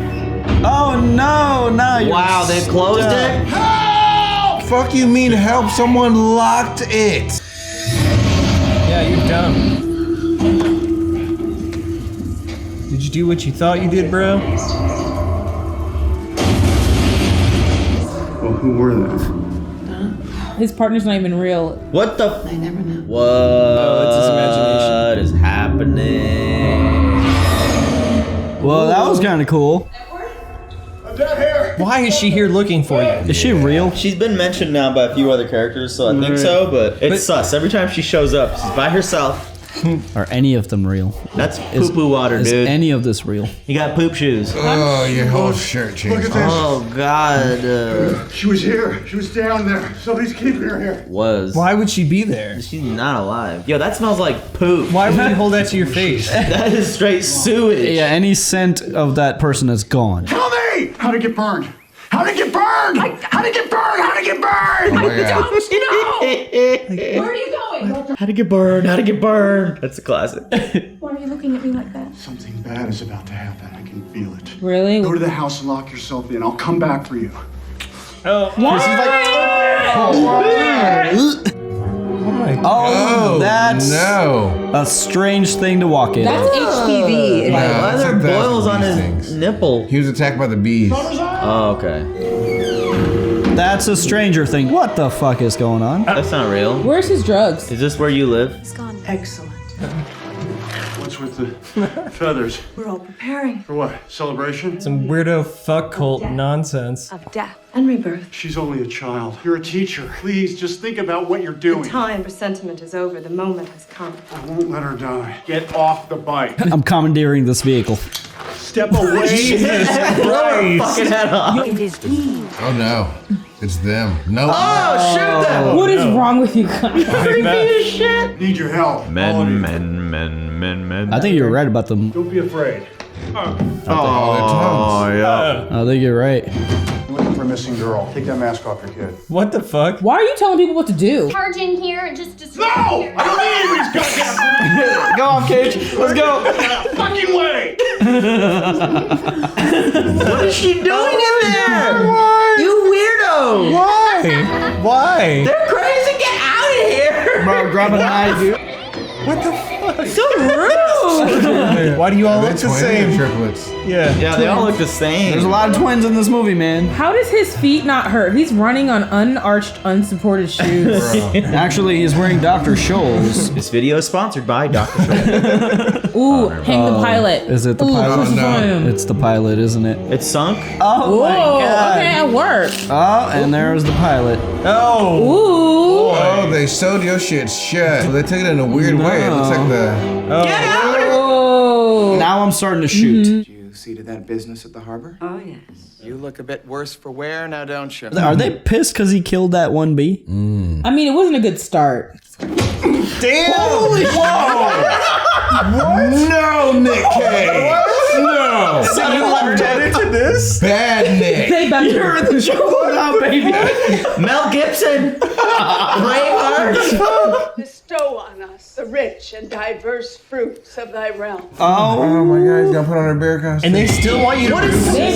[SPEAKER 2] Oh, no, no.
[SPEAKER 1] Wow, they closed it?
[SPEAKER 3] Help! Fuck you mean help? Someone locked it.
[SPEAKER 5] Yeah, you're dumb. Did you do what you thought you did, bro?
[SPEAKER 8] Well, who were they?
[SPEAKER 4] His partner's not even real.
[SPEAKER 1] What the?
[SPEAKER 15] I never know.
[SPEAKER 1] What?
[SPEAKER 5] Oh, it's his imagination.
[SPEAKER 1] What is happening?
[SPEAKER 2] Well, that was kind of cool.
[SPEAKER 5] Why is she here looking for you?
[SPEAKER 2] Is she real?
[SPEAKER 1] She's been mentioned now by a few other characters, so I think so, but it's sus. Every time she shows up, she's by herself.
[SPEAKER 2] Are any of them real?
[SPEAKER 1] That's poo-poo water,
[SPEAKER 2] is
[SPEAKER 1] dude.
[SPEAKER 2] Any of this real?
[SPEAKER 1] You got poop shoes.
[SPEAKER 3] Oh, your whole shirt changed.
[SPEAKER 8] Look at this.
[SPEAKER 1] Oh, God.
[SPEAKER 8] She was here. She was down there. Somebody's keeping her here.
[SPEAKER 1] Was.
[SPEAKER 5] Why would she be there?
[SPEAKER 1] She's not alive. Yo, that smells like poop.
[SPEAKER 5] Why would you hold that to your face?
[SPEAKER 1] That is straight sewage.
[SPEAKER 2] Yeah, any scent of that person is gone.
[SPEAKER 8] Tell me! How'd it get burned? How'd it get burned? How'd it get burned? How'd it get burned?
[SPEAKER 3] Oh my God.
[SPEAKER 16] Where are you going?
[SPEAKER 1] How'd it get burned? How'd it get burned? That's a classic.
[SPEAKER 14] Why are you looking at me like that?
[SPEAKER 8] Something bad is about to happen. I can feel it.
[SPEAKER 4] Really?
[SPEAKER 8] Go to the house and lock yourself in. I'll come back for you.
[SPEAKER 5] Oh,
[SPEAKER 4] What?
[SPEAKER 2] Oh, that's
[SPEAKER 3] no.
[SPEAKER 2] a strange thing to walk in.
[SPEAKER 4] That's HPV.
[SPEAKER 1] Why
[SPEAKER 3] Yeah,
[SPEAKER 1] are there
[SPEAKER 3] that's
[SPEAKER 1] boils
[SPEAKER 3] what
[SPEAKER 1] on
[SPEAKER 3] these
[SPEAKER 1] his
[SPEAKER 3] things.
[SPEAKER 1] nipple?
[SPEAKER 3] He was attacked by the bees.
[SPEAKER 1] Oh, okay.
[SPEAKER 2] That's a stranger thing. What the fuck is going on?
[SPEAKER 1] That's not real.
[SPEAKER 4] Where's his drugs?
[SPEAKER 1] Is this where you live?
[SPEAKER 12] It's gone. Excellent.
[SPEAKER 8] What's with the feathers?
[SPEAKER 12] We're all preparing
[SPEAKER 8] For what? Celebration?
[SPEAKER 5] some weirdo fuck cult nonsense.
[SPEAKER 12] of death and rebirth.
[SPEAKER 8] She's only a child. You're a teacher. Please, just think about what you're doing.
[SPEAKER 12] The time for sentiment is over. The moment has come.
[SPEAKER 8] I won't let her die. Get off the bike.
[SPEAKER 2] I'm commandeering this vehicle.
[SPEAKER 8] Step away.
[SPEAKER 1] Jesus Christ. Fucking head off.
[SPEAKER 12] It is he.
[SPEAKER 3] Oh no. It's them. No.
[SPEAKER 1] Oh, shoot them.
[SPEAKER 4] What is wrong with you guys?
[SPEAKER 1] Creepy as shit.
[SPEAKER 8] Need your help. All of you.
[SPEAKER 1] Men.
[SPEAKER 2] I think you're right about them.
[SPEAKER 8] Don't be afraid.
[SPEAKER 3] Oh, their tongues.
[SPEAKER 1] yeah.
[SPEAKER 2] I think you're right.
[SPEAKER 8] You're looking for a missing girl. Take that mask off your kid.
[SPEAKER 5] What the fuck?
[SPEAKER 4] Why are you telling people what to do?
[SPEAKER 14] Charge in here and just
[SPEAKER 8] No! I don't need any of these goddamn
[SPEAKER 2] Go off, Cage. Let's go.
[SPEAKER 8] fucking way!
[SPEAKER 1] What is she doing in there? You weirdo.
[SPEAKER 5] Why?
[SPEAKER 1] They're crazy. Get out of here.
[SPEAKER 2] Bro, grab a knife, dude.
[SPEAKER 5] What the fuck?
[SPEAKER 4] So rude.
[SPEAKER 5] Why do you all
[SPEAKER 3] They're
[SPEAKER 5] look the
[SPEAKER 3] twins or
[SPEAKER 5] same?
[SPEAKER 3] triplets.
[SPEAKER 5] Yeah.
[SPEAKER 1] Yeah, they all look the same.
[SPEAKER 2] There's a lot of twins in this movie, man.
[SPEAKER 4] How does his feet not hurt? He's running on unarched, unsupported shoes.
[SPEAKER 2] Actually, he's wearing Dr. Scholl's.
[SPEAKER 1] This video is sponsored by Dr. Scholl.
[SPEAKER 4] Ooh, hang the pilot.
[SPEAKER 2] Is it the
[SPEAKER 4] Ooh,
[SPEAKER 2] pilot?
[SPEAKER 4] push volume.
[SPEAKER 2] It's the pilot, isn't it?
[SPEAKER 1] It's sunk.
[SPEAKER 2] Oh my
[SPEAKER 4] Whoa,
[SPEAKER 2] god.
[SPEAKER 4] okay, it worked.
[SPEAKER 2] Oh, and there's the pilot.
[SPEAKER 5] Oh.
[SPEAKER 4] Ooh.
[SPEAKER 3] Oh, they sewed your shit shut. So they took it in a weird way. It looks like the.
[SPEAKER 4] Oh.
[SPEAKER 2] Now I'm starting to shoot.
[SPEAKER 11] Did you see to that business at the harbor?
[SPEAKER 16] Oh, yes.
[SPEAKER 11] You look a bit worse for wear now, don't you?
[SPEAKER 2] Are they pissed because he killed that one bee?
[SPEAKER 4] I mean, it wasn't a good start.
[SPEAKER 3] Damn!
[SPEAKER 2] Holy
[SPEAKER 3] What? No, Nick Cage. No.
[SPEAKER 1] So you left into this?
[SPEAKER 3] Bad Nick.
[SPEAKER 2] You're in the trouble now, baby.
[SPEAKER 1] Mel Gibson. Braveheart.
[SPEAKER 16] Bestow on us the rich and diverse fruits of thy realm.
[SPEAKER 3] Oh my God, he's gonna put on a bear costume.
[SPEAKER 5] And they still want you to
[SPEAKER 4] They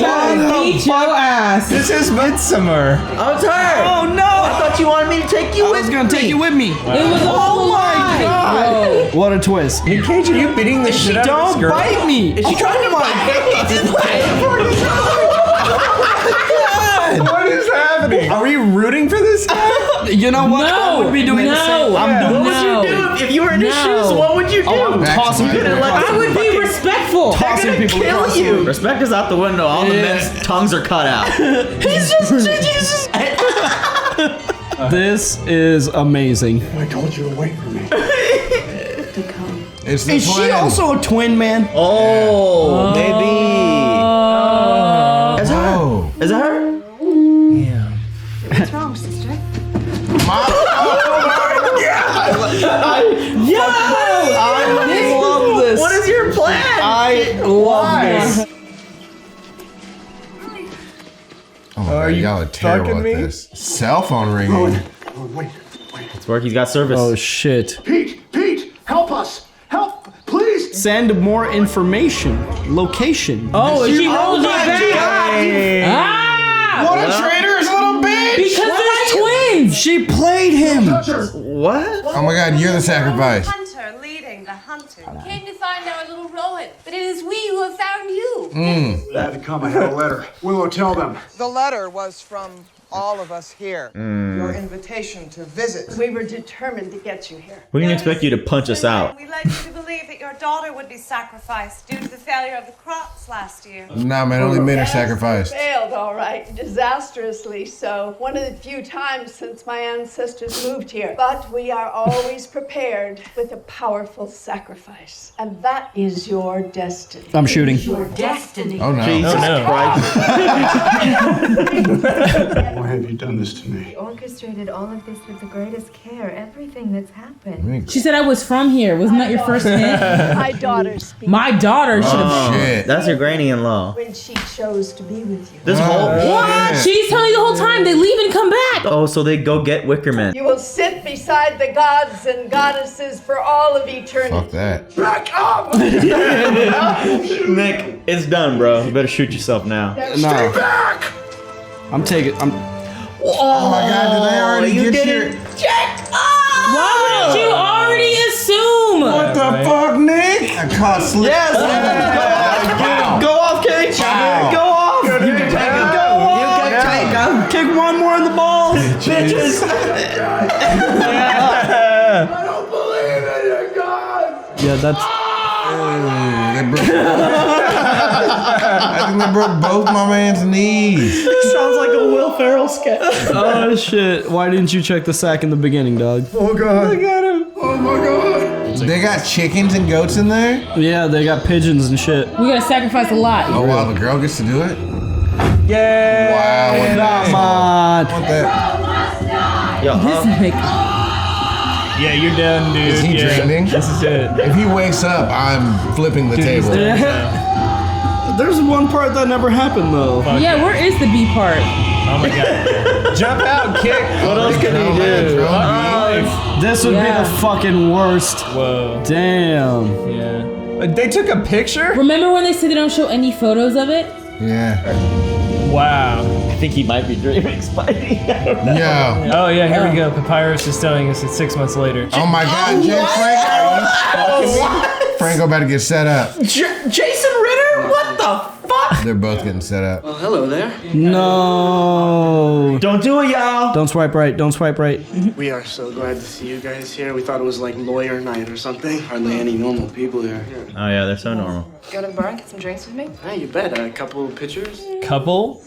[SPEAKER 4] beat your ass.
[SPEAKER 5] This is Midsummer.
[SPEAKER 1] Oh, it's her.
[SPEAKER 2] Oh no!
[SPEAKER 1] I thought you wanted me to take you with me.
[SPEAKER 2] I was gonna take you with me.
[SPEAKER 4] It was all a lie.
[SPEAKER 2] God! What a twist.
[SPEAKER 5] Nick Cage, are you beating the shit out of this
[SPEAKER 2] Don't
[SPEAKER 5] girl?
[SPEAKER 2] bite me.
[SPEAKER 1] Is she trying to bite me?
[SPEAKER 5] What is happening? Are we rooting for this guy?
[SPEAKER 2] You know what? I would be doing the same. I'm doing
[SPEAKER 1] What would you do if you were in his shoes? What would you do?
[SPEAKER 2] I'm tossing people.
[SPEAKER 4] I would be respectful.
[SPEAKER 2] Tossing people
[SPEAKER 1] Kill
[SPEAKER 2] across the
[SPEAKER 1] you.
[SPEAKER 2] room.
[SPEAKER 1] Respect is out the window. All the men's tongues are cut out.
[SPEAKER 2] He's just. This is amazing.
[SPEAKER 8] I told you to wait for me.
[SPEAKER 3] It's the
[SPEAKER 2] Is she also a twin, man?
[SPEAKER 1] Oh, maybe. Is her? Is that her?
[SPEAKER 16] What's wrong, sister?
[SPEAKER 3] Oh
[SPEAKER 2] I love this.
[SPEAKER 1] What is your plan?
[SPEAKER 2] I love this.
[SPEAKER 3] Oh my God, y'all are terrible at this. Cell phone ringing.
[SPEAKER 8] Oh, wait.
[SPEAKER 1] It's work. He's got service.
[SPEAKER 2] Oh shit.
[SPEAKER 10] Pete, help us. Help, please.
[SPEAKER 2] Send more information. Location.
[SPEAKER 4] Oh, and she rolled it back. Ah!
[SPEAKER 3] What a traitorous little bitch!
[SPEAKER 4] Because they're twins.
[SPEAKER 2] She played him.
[SPEAKER 1] What?
[SPEAKER 3] Oh my God, you're the sacrifice.
[SPEAKER 13] Hunter leading the hunter.
[SPEAKER 15] Came to find our little Rowan, but it is we who have found you.
[SPEAKER 8] They had to come. I had a letter. Willow, tell them.
[SPEAKER 11] The letter was from all of us here. Your invitation to visit.
[SPEAKER 16] We were determined to get you here.
[SPEAKER 1] We didn't expect you to punch us out.
[SPEAKER 13] We led you to believe that your daughter would be sacrificed due to the failure of the crops last year.
[SPEAKER 3] Nah, man, only men are sacrificed.
[SPEAKER 16] Failed, all right. Disastrously so. One of the few times since my ancestors moved here. But we are always prepared with a powerful sacrifice. And that is your destiny.
[SPEAKER 2] I'm shooting.
[SPEAKER 16] Your destiny.
[SPEAKER 3] Oh no.
[SPEAKER 1] Jesus Christ.
[SPEAKER 8] Why have you done this to me?
[SPEAKER 17] Orchestrated all of this with the greatest care. Everything that's happened.
[SPEAKER 4] She said I was from here. Wasn't that your first hint?
[SPEAKER 16] My daughter speaks.
[SPEAKER 4] My daughter should have.
[SPEAKER 3] Shit.
[SPEAKER 1] That's your granny-in-law.
[SPEAKER 16] When she chose to be with you.
[SPEAKER 1] This whole
[SPEAKER 4] What? She's telling you the whole time. They leave and come back.
[SPEAKER 1] Oh, so they go get Wickerman.
[SPEAKER 16] You will sit beside the gods and goddesses for all of eternity.
[SPEAKER 3] Fuck that.
[SPEAKER 10] Back up.
[SPEAKER 1] Nick, it's done, bro. You better shoot yourself now.
[SPEAKER 10] Stay back.
[SPEAKER 2] I'm taking. I'm.
[SPEAKER 3] Oh my God, did they already get your...
[SPEAKER 4] Why wouldn't you already assume?
[SPEAKER 3] What the fuck, Nick? I caught slip.
[SPEAKER 2] Yes. Go off, Cage. Go off. You can take him. Go off. You can take him. Kick one more in the balls, bitches.
[SPEAKER 10] I don't believe in you, God.
[SPEAKER 2] Yeah, that's.
[SPEAKER 3] I think they broke both my man's knees.
[SPEAKER 1] Sounds like a Will Ferrell sketch.
[SPEAKER 2] Oh shit! Why didn't you check the sack in the beginning, dog?
[SPEAKER 3] Oh God.
[SPEAKER 2] Look at him.
[SPEAKER 3] Oh my God. They got chickens and goats in there?
[SPEAKER 2] Yeah, they got pigeons and shit.
[SPEAKER 4] We gotta sacrifice a lot.
[SPEAKER 3] Oh wow, the girl gets to do it?
[SPEAKER 2] Yeah.
[SPEAKER 3] Wow, what
[SPEAKER 2] Come on.
[SPEAKER 3] want that?
[SPEAKER 1] Yo,
[SPEAKER 4] This Nick.
[SPEAKER 5] Yeah, you're done, dude.
[SPEAKER 3] Is he dreaming?
[SPEAKER 5] This is it.
[SPEAKER 3] If he wakes up, I'm flipping the table.
[SPEAKER 2] There's one part that never happened though.
[SPEAKER 4] Yeah, where is the B part?
[SPEAKER 5] Oh my God. Jump out, kick.
[SPEAKER 1] what else can he do?
[SPEAKER 2] This would be the fucking worst.
[SPEAKER 5] Whoa.
[SPEAKER 2] Damn.
[SPEAKER 5] Yeah. They took a picture?
[SPEAKER 4] Remember when they said they don't show any photos of it?
[SPEAKER 3] Yeah.
[SPEAKER 5] Wow.
[SPEAKER 1] I think he might be dreaming, Spidey. I don't know.
[SPEAKER 3] Yeah.
[SPEAKER 5] Oh yeah, here we go. Papyrus is telling us it's 6 months later.
[SPEAKER 3] Oh my God, James Franco. Franco about to get set up.
[SPEAKER 1] Jason Ritter? What the fuck?
[SPEAKER 3] They're both getting set up.
[SPEAKER 18] Well, hello there.
[SPEAKER 2] No.
[SPEAKER 1] Don't do it, y'all.
[SPEAKER 2] Don't swipe right. Don't swipe right.
[SPEAKER 18] We are so glad to see you guys here. We thought it was like lawyer night or something. Hardly any normal people here.
[SPEAKER 1] Oh yeah, they're so normal.
[SPEAKER 15] Go to the bar and get some drinks with me?
[SPEAKER 18] Yeah, you bet. A couple of pictures.
[SPEAKER 5] Couple?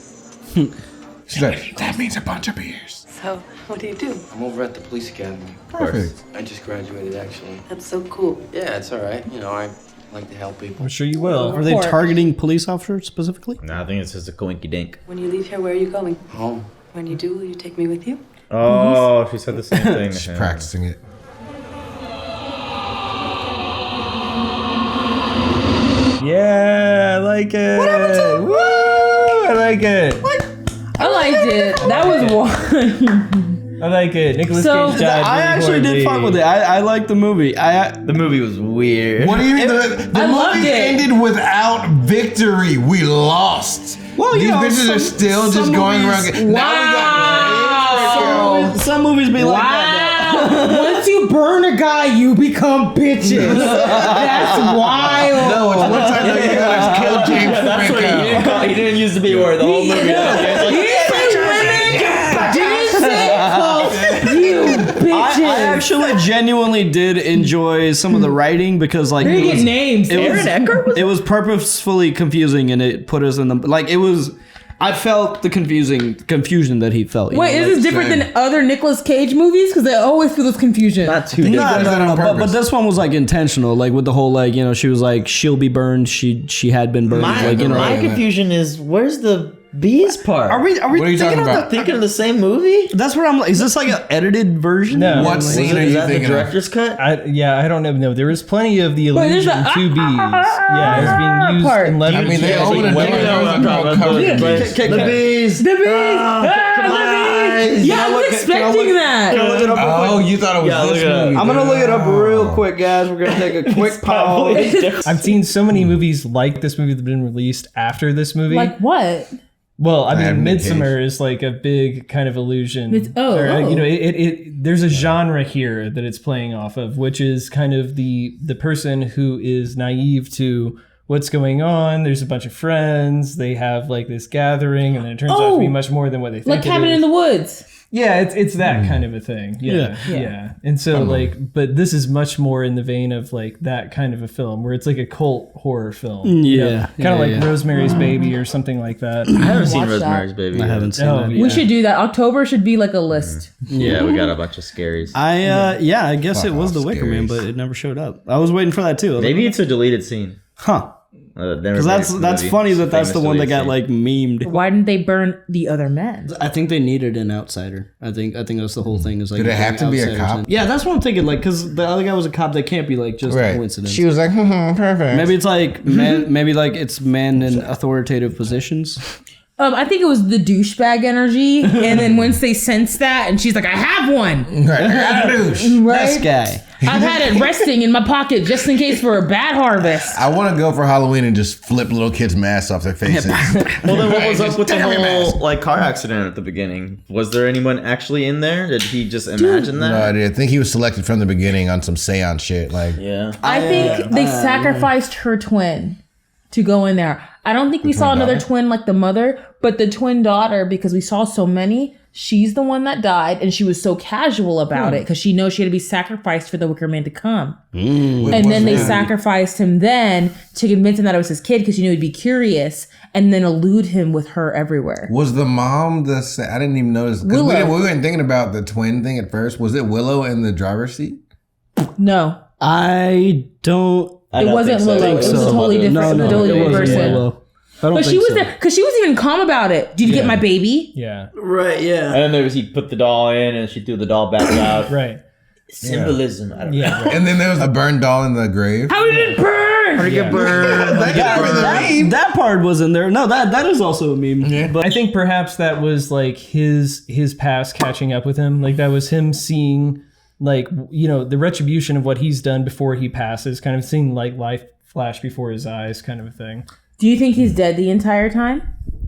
[SPEAKER 3] She's like, that means a bunch of beers.
[SPEAKER 15] So, what do you do?
[SPEAKER 18] I'm over at the police academy.
[SPEAKER 3] Perfect.
[SPEAKER 18] I just graduated, actually.
[SPEAKER 15] That's so cool.
[SPEAKER 18] Yeah, it's all right. You know, I like to help people.
[SPEAKER 5] I'm sure you will.
[SPEAKER 2] Are they targeting police officers specifically?
[SPEAKER 1] No, I think it's just a coinky dink.
[SPEAKER 15] When you leave here, where are you going?
[SPEAKER 18] Home.
[SPEAKER 15] When you do, will you take me with you?
[SPEAKER 1] Oh, she said the same thing.
[SPEAKER 3] She's practicing it.
[SPEAKER 2] Yeah, I like it.
[SPEAKER 4] What happened to
[SPEAKER 2] Woo! I like it.
[SPEAKER 4] What? I liked it. That was one.
[SPEAKER 5] I like it. Nicholas Cage died.
[SPEAKER 2] I actually did fuck with it. I liked the movie.
[SPEAKER 1] The movie was weird.
[SPEAKER 3] What do you mean? The movie ended without victory. We lost.
[SPEAKER 2] Well,
[SPEAKER 3] these bitches are still just going around.
[SPEAKER 4] Wow.
[SPEAKER 2] Some movies be like that.
[SPEAKER 4] Once you burn a guy, you become bitches. That's wild.
[SPEAKER 3] No, it's one time that you guys killed James Franco.
[SPEAKER 1] He didn't use the B word the whole movie.
[SPEAKER 4] He didn't say women. Didn't say cult. You bitches.
[SPEAKER 2] I actually genuinely did enjoy some of the writing because like
[SPEAKER 4] they get names.
[SPEAKER 2] It was purposefully confusing and it put us in the like it was. I felt the confusion that he felt.
[SPEAKER 4] Wait, is this different than other Nicolas Cage movies? Because I always feel this confusion.
[SPEAKER 1] Not too different.
[SPEAKER 2] No. But this one was like intentional, like with the whole like she was like she'll be burned. She had been burned.
[SPEAKER 1] My confusion is where's the bees part?
[SPEAKER 2] Are we
[SPEAKER 3] What are you talking about?
[SPEAKER 1] Thinking of the same movie?
[SPEAKER 2] That's what I'm like. Is this like an edited version?
[SPEAKER 5] No.
[SPEAKER 3] What scene are
[SPEAKER 1] Is
[SPEAKER 3] you
[SPEAKER 1] that the
[SPEAKER 3] thinking of?
[SPEAKER 1] director's cut?
[SPEAKER 5] I don't know. No, there was plenty of the
[SPEAKER 4] Wait, there's
[SPEAKER 5] illusion
[SPEAKER 4] a-
[SPEAKER 5] to bees. Yeah, it's being used
[SPEAKER 4] part.
[SPEAKER 5] in left.
[SPEAKER 3] I mean, they open a
[SPEAKER 1] The bees.
[SPEAKER 4] The bees. Yeah, I was expecting that.
[SPEAKER 3] Oh, you thought it was this movie.
[SPEAKER 2] I'm gonna look it up real quick, guys. We're gonna take a quick pause.
[SPEAKER 5] I've seen so many movies like this movie that have been released after this movie.
[SPEAKER 4] Like what?
[SPEAKER 5] Well, I mean,
[SPEAKER 3] Adam
[SPEAKER 5] Midsommar is like a big kind of illusion.
[SPEAKER 4] Oh.
[SPEAKER 5] You know, there's a genre here that it's playing off of, which is kind of the person who is naive to what's going on. There's a bunch of friends. They have like this gathering, and then it turns out to be much more than what they think.
[SPEAKER 4] Like Cabin in the Woods.
[SPEAKER 5] Yeah, it's that kind of a thing. Yeah. And so but this is much more in the vein of like that kind of a film where it's like a cult horror film.
[SPEAKER 2] Yeah.
[SPEAKER 5] Kind of like Rosemary's Baby or something like that.
[SPEAKER 1] I haven't seen
[SPEAKER 4] Watch
[SPEAKER 1] Rosemary's
[SPEAKER 4] that.
[SPEAKER 1] Baby.
[SPEAKER 2] I
[SPEAKER 1] yet.
[SPEAKER 2] haven't seen that.
[SPEAKER 5] Yeah.
[SPEAKER 4] We should do that. October should be like a list.
[SPEAKER 1] Yeah, we got a bunch of scaries.
[SPEAKER 2] I guess it was
[SPEAKER 3] off,
[SPEAKER 2] the Wicker Man, but it never showed up. I was waiting for that too.
[SPEAKER 1] Maybe it's a deleted scene.
[SPEAKER 2] Huh.
[SPEAKER 1] Because
[SPEAKER 2] that's funny that's the one that got like memed.
[SPEAKER 4] Why didn't they burn the other men?
[SPEAKER 2] I think they needed an outsider. I think that's the whole thing. Is like
[SPEAKER 3] Did it have to be a cop?
[SPEAKER 2] Yeah, that's what I'm thinking. Like, because the other guy was a cop. That can't be like just a coincidence.
[SPEAKER 3] She was like, perfect.
[SPEAKER 2] Maybe it's like men. Maybe like it's men in authoritative positions.
[SPEAKER 4] I think it was the douchebag energy, and then once they sense that, and she's like, "I have one."
[SPEAKER 3] Right, I got a douche.
[SPEAKER 4] Right?
[SPEAKER 2] This guy.
[SPEAKER 4] I've had it resting in my pocket just in case for a bad harvest.
[SPEAKER 3] I want to go for Halloween and just flip little kids' masks off their faces.
[SPEAKER 1] Well, then what was up with the whole like car accident at the beginning? Was there anyone actually in there? Did he just imagine that?
[SPEAKER 3] No idea. I think he was selected from the beginning on some seance shit. Like,
[SPEAKER 1] Yeah.
[SPEAKER 4] I think they sacrificed her twin to go in there. I don't think we saw another twin like the mother, but the twin daughter, because we saw so many, she's the one that died, and she was so casual about it because she knows she had to be sacrificed for the Wicker Man to come. And then they sacrificed him then to convince him that it was his kid because she knew he'd be curious, and then elude him with her everywhere.
[SPEAKER 3] was the mom I didn't even notice. 'Cause we weren't thinking about the twin thing at first. Was it Willow in the driver's seat?
[SPEAKER 4] No.
[SPEAKER 2] I don't.
[SPEAKER 4] It wasn't Willow. It was a totally different, person. But she was there because she was even calm about it. Did you get my baby?
[SPEAKER 5] Yeah.
[SPEAKER 2] Right. Yeah.
[SPEAKER 1] And then he put the doll in, and she threw the doll back out.
[SPEAKER 5] Right.
[SPEAKER 1] Symbolism. I don't know.
[SPEAKER 5] Right.
[SPEAKER 3] And then there was a burned doll in the grave.
[SPEAKER 4] How did it burn?
[SPEAKER 1] How did it get burned?
[SPEAKER 2] That part was in there. No, that is also a meme.
[SPEAKER 5] Yeah. But I think perhaps that was like his past catching up with him. Like that was him seeing like, the retribution of what he's done before he passes, kind of seeing like life flash before his eyes kind of a thing.
[SPEAKER 4] Do you think he's dead the entire time?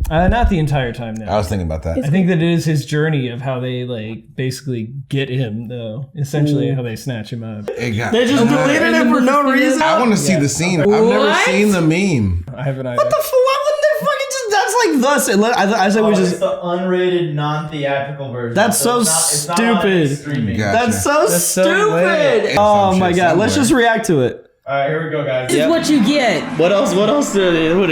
[SPEAKER 5] Not the entire time, no.
[SPEAKER 3] I was thinking about that.
[SPEAKER 5] I think that it is his journey of how they like basically get him, though. Essentially, how they snatch him up.
[SPEAKER 2] They just deleted it for no reason.
[SPEAKER 3] I want to see the scene. I've never seen the meme.
[SPEAKER 5] I have an idea.
[SPEAKER 2] What the fuck? Why wouldn't they fucking just? That's like thus. I say we just.
[SPEAKER 1] It's the unrated, non-theatrical version.
[SPEAKER 2] That's so stupid. That's so stupid. Oh my god! Let's just react to it.
[SPEAKER 1] All right, here we go, guys.
[SPEAKER 4] This is what you get.
[SPEAKER 1] What else would have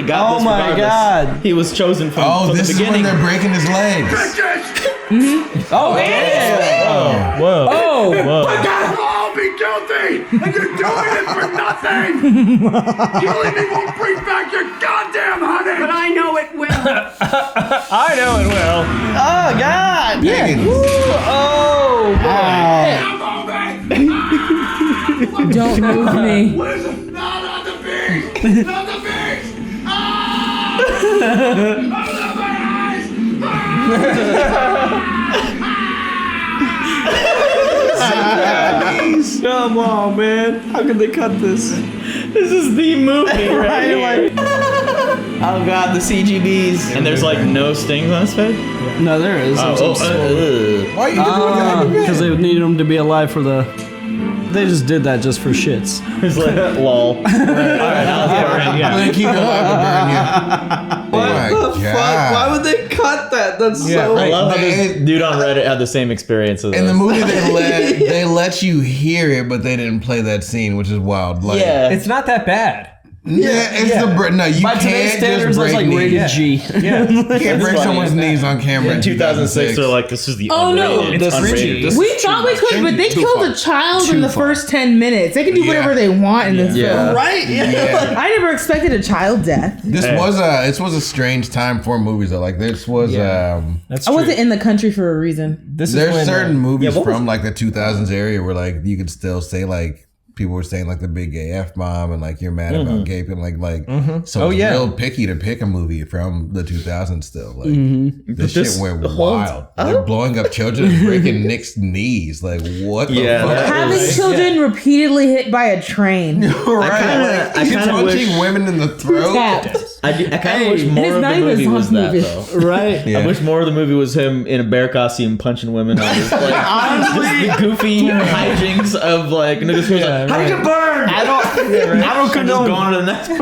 [SPEAKER 1] got this?
[SPEAKER 2] Oh my god!
[SPEAKER 1] He was chosen from the
[SPEAKER 3] this
[SPEAKER 1] beginning.
[SPEAKER 3] is when they're breaking his legs.
[SPEAKER 2] Oh yeah!
[SPEAKER 5] Whoa!
[SPEAKER 4] Oh!
[SPEAKER 5] Whoa!
[SPEAKER 10] You guys will all be guilty, and you're doing it for nothing. Killing me won't bring back your goddamn honey.
[SPEAKER 16] But I know it will.
[SPEAKER 5] I know it will.
[SPEAKER 2] Oh god!
[SPEAKER 4] Yeah.
[SPEAKER 2] Oh! Wow!
[SPEAKER 4] Don't move me.
[SPEAKER 10] Not on the beat. Not the beat.
[SPEAKER 2] Come on, man. How can they cut this?
[SPEAKER 1] This is the movie, right?
[SPEAKER 2] Like,
[SPEAKER 1] oh god, the CGBs. And there's like no stings on his face?
[SPEAKER 2] no, there is.
[SPEAKER 3] Why are you doing
[SPEAKER 2] Because they needed him to be alive for the... They just did that just for shits.
[SPEAKER 1] It's like, lol. Alright,
[SPEAKER 3] yeah. Keep it alive to burn you.
[SPEAKER 2] What the fuck? Why would they cut that? That's so...
[SPEAKER 1] I love how this dude on Reddit had the same experience as
[SPEAKER 3] In the
[SPEAKER 1] us.
[SPEAKER 3] movie, they let you hear it, but they didn't play that scene, which is wild. Like,
[SPEAKER 5] It's not that bad.
[SPEAKER 3] Yeah, it's the no. You
[SPEAKER 2] By today's
[SPEAKER 3] can't
[SPEAKER 2] standards,
[SPEAKER 3] just
[SPEAKER 2] that's
[SPEAKER 3] break
[SPEAKER 2] like rated
[SPEAKER 3] knees.
[SPEAKER 2] G.
[SPEAKER 5] Yeah.
[SPEAKER 3] You can't break someone's knees on camera.
[SPEAKER 1] In 2006, they're like, this is the
[SPEAKER 4] Oh, no.
[SPEAKER 1] unrated. It's unrated.
[SPEAKER 4] We thought we could, but they killed a child in the first 10 minutes. They can do whatever they want in this film.
[SPEAKER 2] Right?
[SPEAKER 3] Yeah.
[SPEAKER 4] I never expected a child death.
[SPEAKER 3] This was a strange time for movies though. Like this was
[SPEAKER 5] That's
[SPEAKER 4] I wasn't in the country for a reason.
[SPEAKER 3] there's certain movies from like the 2000s area where like you could still say like people were saying like the big gay F-bomb and like you're mad about gay people like so it's real picky to pick a movie from the 2000s still like this shit went wild. They're blowing up children and breaking Nick's knees like what the fuck?
[SPEAKER 4] Having children repeatedly hit by a train.
[SPEAKER 3] I kind of punching women in the throat.
[SPEAKER 1] I kind of wish more of the movie was that though.
[SPEAKER 2] Right?
[SPEAKER 1] I wish more of the movie was him in a bear costume punching women on his like
[SPEAKER 2] Honestly,
[SPEAKER 1] the goofy hijinks of like Nicholas Cage's like, how do you burn?
[SPEAKER 2] I don't condone.
[SPEAKER 1] Going to the next one.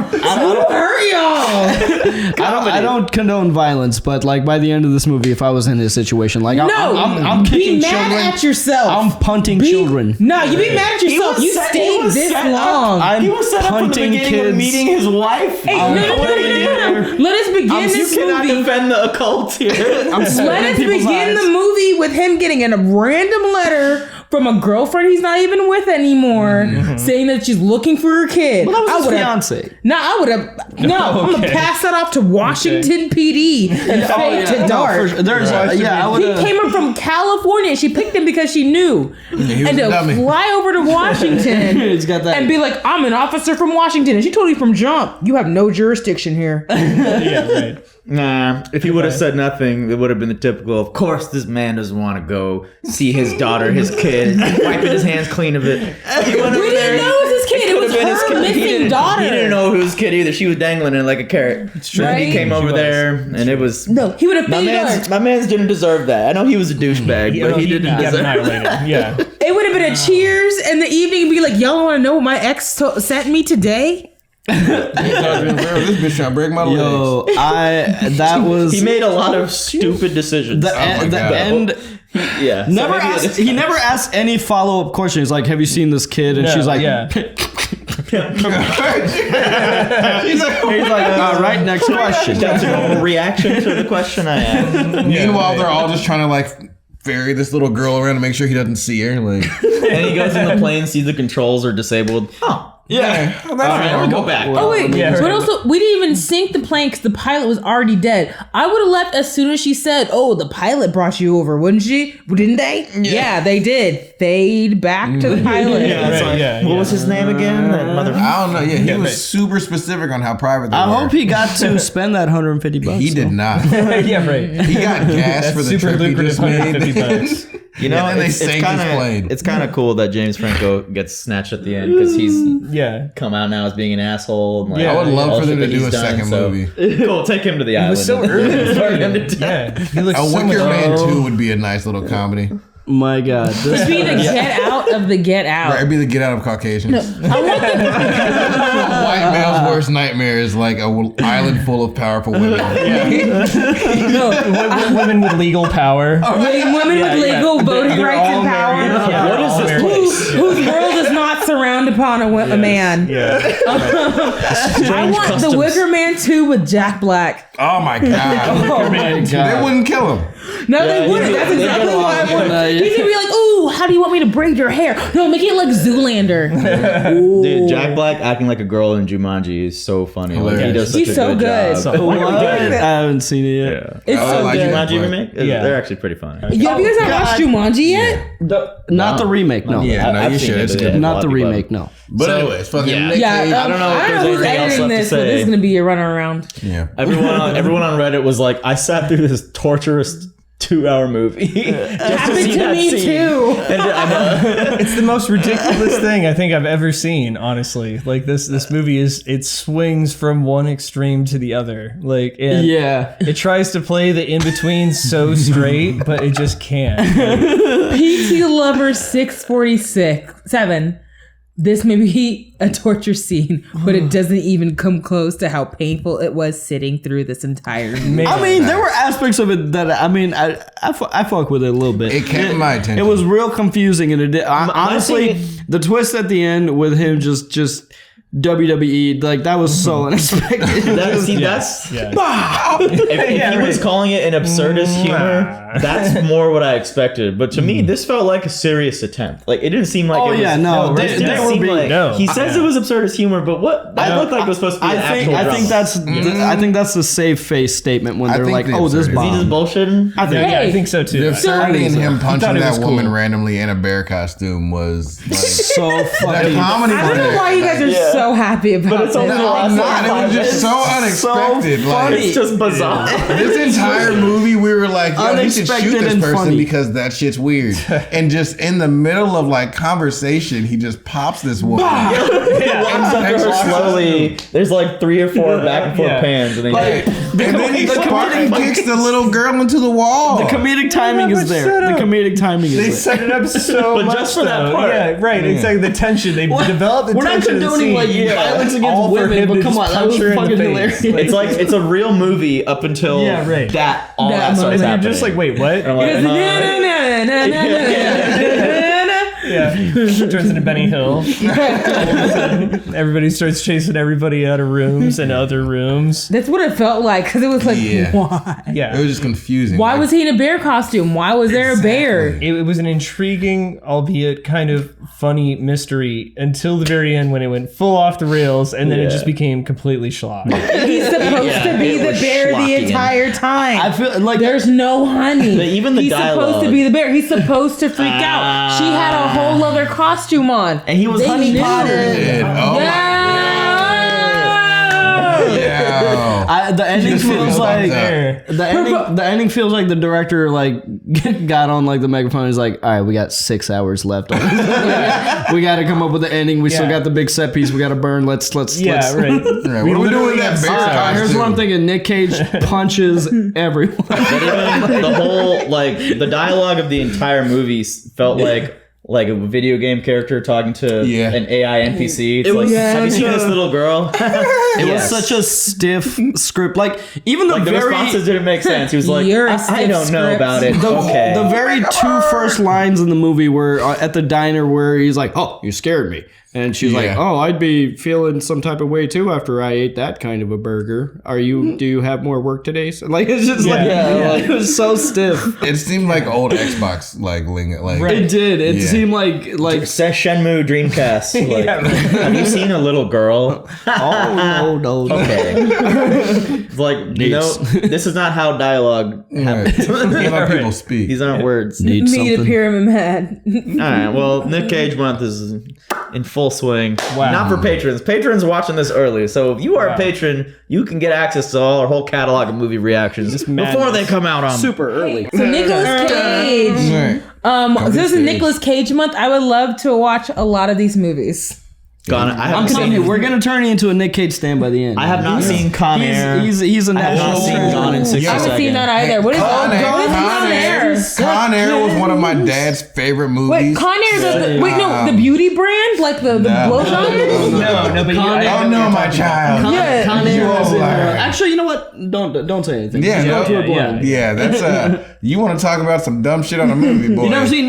[SPEAKER 2] I don't condone violence, but like by the end of this movie, if I was in his situation, like I'm kicking
[SPEAKER 4] be mad
[SPEAKER 2] children.
[SPEAKER 4] at yourself.
[SPEAKER 2] I'm punting children.
[SPEAKER 4] No, you be mad at yourself. You stayed this long.
[SPEAKER 1] He was set up from the beginning
[SPEAKER 2] kids.
[SPEAKER 1] when meeting his wife.
[SPEAKER 4] Hey, no. Let us begin this
[SPEAKER 1] You cannot
[SPEAKER 4] movie.
[SPEAKER 1] defend the occult here.
[SPEAKER 4] Let us begin the movie with him getting a random letter from a girlfriend he's not even with anymore, saying that she's looking for her kid.
[SPEAKER 2] Well, that was his fiance.
[SPEAKER 4] No, I would have. No, I'm gonna pass that off to Washington PD and fade to dark.
[SPEAKER 2] I would.
[SPEAKER 4] He came up from California. She picked him because she knew, and to fly over to Washington
[SPEAKER 2] He's got that.
[SPEAKER 4] and be like, "I'm an officer from Washington," and she told you from jump, "You have no jurisdiction here."
[SPEAKER 5] Yeah, right.
[SPEAKER 1] Nah, if he would have said nothing, it would have been the typical, of course this man doesn't want to go see his daughter, his kid, wiping his hands clean of it.
[SPEAKER 4] We didn't know it was his kid. It was her missing daughter.
[SPEAKER 1] He didn't know it was his kid either. She was dangling it like a carrot.
[SPEAKER 4] Right?
[SPEAKER 1] He came over there, and it was...
[SPEAKER 4] No, he would have faded.
[SPEAKER 1] My man's didn't deserve that. I know he was a douchebag, but he didn't deserve that.
[SPEAKER 5] Yeah.
[SPEAKER 4] It would have been a cheers in the evening and be like, y'all want to know what my ex sent me today?
[SPEAKER 3] This bitch trying to break my legs.
[SPEAKER 2] That was...
[SPEAKER 1] He made a lot of stupid decisions.
[SPEAKER 2] The end...
[SPEAKER 1] Yeah.
[SPEAKER 2] He never asked any follow-up questions. He's like, have you seen this kid? And she's like... He's like, all right, next question.
[SPEAKER 1] That's a normal reaction to the question I asked.
[SPEAKER 3] Meanwhile, they're all just trying to like ferry this little girl around to make sure he doesn't see her. Like,
[SPEAKER 1] and he goes in the plane, sees the controls are disabled. Oh.
[SPEAKER 3] Yeah.
[SPEAKER 1] All right, we'll go back.
[SPEAKER 4] Oh wait, but also we didn't even sink the plane because the pilot was already dead. I would have left as soon as she said, "Oh, the pilot brought you over, wouldn't she? Didn't they? Yeah, they did. Fade back to the pilot.
[SPEAKER 1] What was his name again? That mother.
[SPEAKER 3] I don't know. Yeah, he was super specific on how private they were.
[SPEAKER 2] I hope he got to spend that $150.
[SPEAKER 3] He did not.
[SPEAKER 5] Yeah, right.
[SPEAKER 3] He got gas for the
[SPEAKER 5] super
[SPEAKER 3] trip he just
[SPEAKER 5] lucrative
[SPEAKER 3] made.
[SPEAKER 1] You know,
[SPEAKER 3] and they sank his plane.
[SPEAKER 1] It's kind of cool that James Franco gets snatched at the end because he's come out now as being an asshole. And like,
[SPEAKER 3] I would love for them to do a second movie.
[SPEAKER 1] Cool, take him to the island.
[SPEAKER 5] It was so early. He looks
[SPEAKER 3] a
[SPEAKER 5] so
[SPEAKER 3] Wicker
[SPEAKER 5] much
[SPEAKER 3] Man 2 would be a nice little comedy.
[SPEAKER 2] My God.
[SPEAKER 4] It'd be the Get Out of the Get Out.
[SPEAKER 3] Right, it'd be the Get Out of Caucasians.
[SPEAKER 4] No, I want
[SPEAKER 3] White male's worst nightmare is like an island full of powerful women.
[SPEAKER 5] Women with legal power.
[SPEAKER 4] Women with legal voting rights and power.
[SPEAKER 1] What is this place?
[SPEAKER 4] Whose world is not surrounded upon a man. I want the Wicker Man 2 with Jack Black.
[SPEAKER 3] Oh my God.
[SPEAKER 5] Wicker Man 2.
[SPEAKER 3] They wouldn't kill him.
[SPEAKER 4] No, they wouldn't. That's exactly why I would. He's gonna be like, "Ooh, how do you want me to braid your hair?" No, make it like Zoolander.
[SPEAKER 1] Dude, Jack Black acting like a girl in Jumanji is so funny. Like, he does such
[SPEAKER 4] He's
[SPEAKER 1] a
[SPEAKER 4] so
[SPEAKER 1] good
[SPEAKER 4] good.
[SPEAKER 1] job.
[SPEAKER 2] I haven't seen it yet.
[SPEAKER 1] Yeah.
[SPEAKER 4] It's so
[SPEAKER 1] like
[SPEAKER 4] good.
[SPEAKER 1] Jumanji remake.
[SPEAKER 5] Yeah.
[SPEAKER 1] They're actually pretty funny.
[SPEAKER 4] Have you guys not watched Jumanji yet?
[SPEAKER 2] Not the remake, no.
[SPEAKER 3] Yeah, no, you should.
[SPEAKER 2] Not the remake, no.
[SPEAKER 3] But anyways, fucking Nick
[SPEAKER 4] Yeah,
[SPEAKER 3] Cage.
[SPEAKER 1] I don't know if there's
[SPEAKER 4] who's
[SPEAKER 1] anything else
[SPEAKER 4] editing
[SPEAKER 1] left to
[SPEAKER 4] this, but
[SPEAKER 1] say.
[SPEAKER 4] this is gonna be a runaround.
[SPEAKER 3] Yeah.
[SPEAKER 1] Everyone on Reddit was like, I sat through this torturous 2-hour movie.
[SPEAKER 4] Happened to me too.
[SPEAKER 5] It's the most ridiculous thing I think I've ever seen, honestly. Like this movie it swings from one extreme to the other. Like it tries to play the in-between so straight, but it just can't.
[SPEAKER 4] PT Lover 647. This may be a torture scene, but it doesn't even come close to how painful it was sitting through this entire movie.
[SPEAKER 2] I mean, there were aspects of it that I fuck with it a little bit.
[SPEAKER 3] It kept my attention.
[SPEAKER 2] It was real confusing, and it did. Honestly, the twist at the end with him just WWE, like that was so unexpected.
[SPEAKER 1] If he was calling it an absurdist humor, that's more what I expected. But to me, this felt like a serious attempt. Like it didn't seem like it was. He says it was absurdist humor, but what that looked like it was supposed to be an actual drama.
[SPEAKER 2] I think that's the safe face statement when they're like, "Oh, this bomb."
[SPEAKER 1] Is he just bullshitting?
[SPEAKER 5] I think so too.
[SPEAKER 3] The absurdity in him punching that woman randomly in a bear costume was like,
[SPEAKER 2] so funny.
[SPEAKER 3] Comedy.
[SPEAKER 4] I don't know why you guys are so happy about this.
[SPEAKER 3] It was just so unexpected. Like,
[SPEAKER 1] it's just bizarre.
[SPEAKER 3] This entire movie, we were like, yo, he should shoot this person
[SPEAKER 2] funny.
[SPEAKER 3] because that shit's weird. And just in the middle of like conversation, he just pops this woman.
[SPEAKER 1] Slowly, there's like 3 or 4 back and forth pans, and
[SPEAKER 3] then he Spartan kicks the little girl into the wall.
[SPEAKER 2] The comedic timing is there. The comedic timing is there.
[SPEAKER 5] They set it up so
[SPEAKER 1] but
[SPEAKER 5] much.
[SPEAKER 1] just for that part.
[SPEAKER 5] Yeah, right. Exactly. The tension. They developed the tension.
[SPEAKER 2] We're not condoning like violence against women, but come on, that was fucking hilarious.
[SPEAKER 1] It's like it's a real movie up until that all that starts happening.
[SPEAKER 5] You're just like, wait, what? Yeah, turns into Benny Hill. Everybody starts chasing everybody out of rooms and other rooms.
[SPEAKER 4] That's what it felt like, because it was like, why?
[SPEAKER 5] Yeah,
[SPEAKER 3] it was just confusing.
[SPEAKER 4] Why was he in a bear costume? Why was there a bear?
[SPEAKER 5] It was an intriguing, albeit kind of funny mystery until the very end when it went full off the rails, and then it just became completely schlock.
[SPEAKER 4] He's supposed to be the bear the entire time.
[SPEAKER 2] I feel like
[SPEAKER 4] there's no honey.
[SPEAKER 1] Even the
[SPEAKER 4] He's supposed to be the bear. He's supposed to freak out. She had a whole other costume on,
[SPEAKER 1] and he was honey potted.
[SPEAKER 2] The ending feels like the ending feels like the director like got on like the megaphone. He's like, all right, we got 6 hours left. On this. We got to come up with the ending. We still got the big set piece. We got to burn. Let's.
[SPEAKER 3] Right. What are we doing that bear?
[SPEAKER 2] Here's what I'm thinking. Nick Cage punches everyone.
[SPEAKER 1] The whole the dialogue of the entire movie felt like a video game character talking to an AI NPC. It's like, have you seen this little girl?
[SPEAKER 2] It was such a stiff script. Like even the
[SPEAKER 1] responses didn't make sense. He was like, I don't know about it.
[SPEAKER 2] The very 2 first lines in the movie were at the diner where he's like, "Oh, you scared me." And she's like, "Oh, I'd be feeling some type of way too after I ate that kind of a burger. Do you have more work today?" So, like it's just it was so stiff.
[SPEAKER 3] It seemed like old Xbox like
[SPEAKER 2] it did. It seemed like
[SPEAKER 1] Shenmue Dreamcast. Like, have you seen a little girl?
[SPEAKER 2] No.
[SPEAKER 1] Okay. Like this is not how dialogue happens.
[SPEAKER 3] How people speak.
[SPEAKER 1] These aren't words.
[SPEAKER 4] Meet a pyramid man.
[SPEAKER 1] All right. Well, Nick Cage month is in full swing. Wow. Not for patrons. Patrons watching this early. So if you are a patron, you can get access to our whole catalog of movie reactions before they come out on
[SPEAKER 2] super early.
[SPEAKER 4] So Nicolas Cage. This is Nicolas Cage month. I would love to watch a lot of these movies.
[SPEAKER 2] I'm telling you, we're gonna turn into a Nick Cage stand by the end.
[SPEAKER 1] I have not seen Con Air.
[SPEAKER 2] He's a national treasure.
[SPEAKER 1] Gone in 60
[SPEAKER 4] I haven't seen that either. What is Con Air?
[SPEAKER 3] Con Air was one of my dad's favorite movies.
[SPEAKER 4] Wait, Con Air? The beauty brand, like the blowjob?
[SPEAKER 5] No, but
[SPEAKER 3] oh no, my child.
[SPEAKER 2] Con Air. Actually, you know what? Don't say anything.
[SPEAKER 3] Yeah, that's you want to talk about some dumb shit on a movie, boy?
[SPEAKER 2] You never seen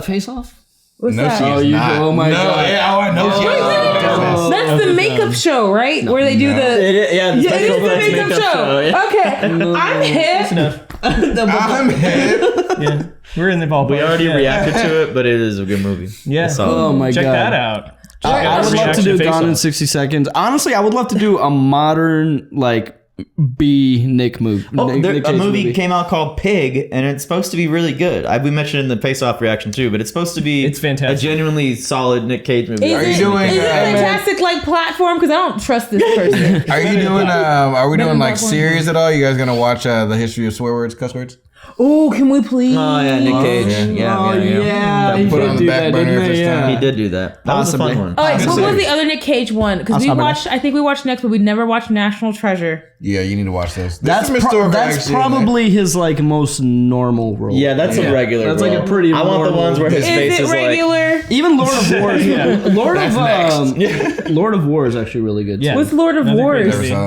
[SPEAKER 2] Face Off?
[SPEAKER 4] What's that?
[SPEAKER 3] Oh
[SPEAKER 2] my god!
[SPEAKER 3] I know she is.
[SPEAKER 4] That's the makeup show, right? Where they do the
[SPEAKER 1] the special effects
[SPEAKER 4] makeup show.
[SPEAKER 1] Yeah.
[SPEAKER 4] Okay, I'm hip.
[SPEAKER 5] Enough.
[SPEAKER 3] I'm hip.
[SPEAKER 5] Yeah, we're in the ballpark.
[SPEAKER 1] We already reacted to it, but it is a good movie.
[SPEAKER 5] Yeah.
[SPEAKER 2] Oh my
[SPEAKER 5] Check
[SPEAKER 2] god.
[SPEAKER 5] that out.
[SPEAKER 2] I would love to do Gone in 60 Seconds. Honestly, I would love to do a modern B Nick movie.
[SPEAKER 1] A movie came out called Pig, and it's supposed to be really good. We mentioned it in the Face Off reaction too, but it's supposed to be
[SPEAKER 5] fantastic.
[SPEAKER 1] A genuinely solid Nick Cage movie.
[SPEAKER 4] Is it fantastic platform? Because I don't trust this person.
[SPEAKER 3] Are you doing? Are we doing series at all? You guys gonna watch the history of swear words, cuss words?
[SPEAKER 4] Oh, can we please?
[SPEAKER 1] Oh yeah, Nick Cage. Yeah.
[SPEAKER 3] He put on the back burner first time.
[SPEAKER 1] He did do that. That was a fun one.
[SPEAKER 4] All right, so what was the other Nick Cage one? Because I think we watched next, but we never watched National Treasure.
[SPEAKER 3] Yeah, you need to watch those.
[SPEAKER 2] That's probably his most normal role.
[SPEAKER 1] Yeah, that's a regular.
[SPEAKER 2] That's
[SPEAKER 1] role.
[SPEAKER 2] a pretty.
[SPEAKER 1] I want the ones where his face is
[SPEAKER 4] regular?
[SPEAKER 2] Even Lord of War. Lord of War is actually really good.
[SPEAKER 4] Yeah. What's Lord of War?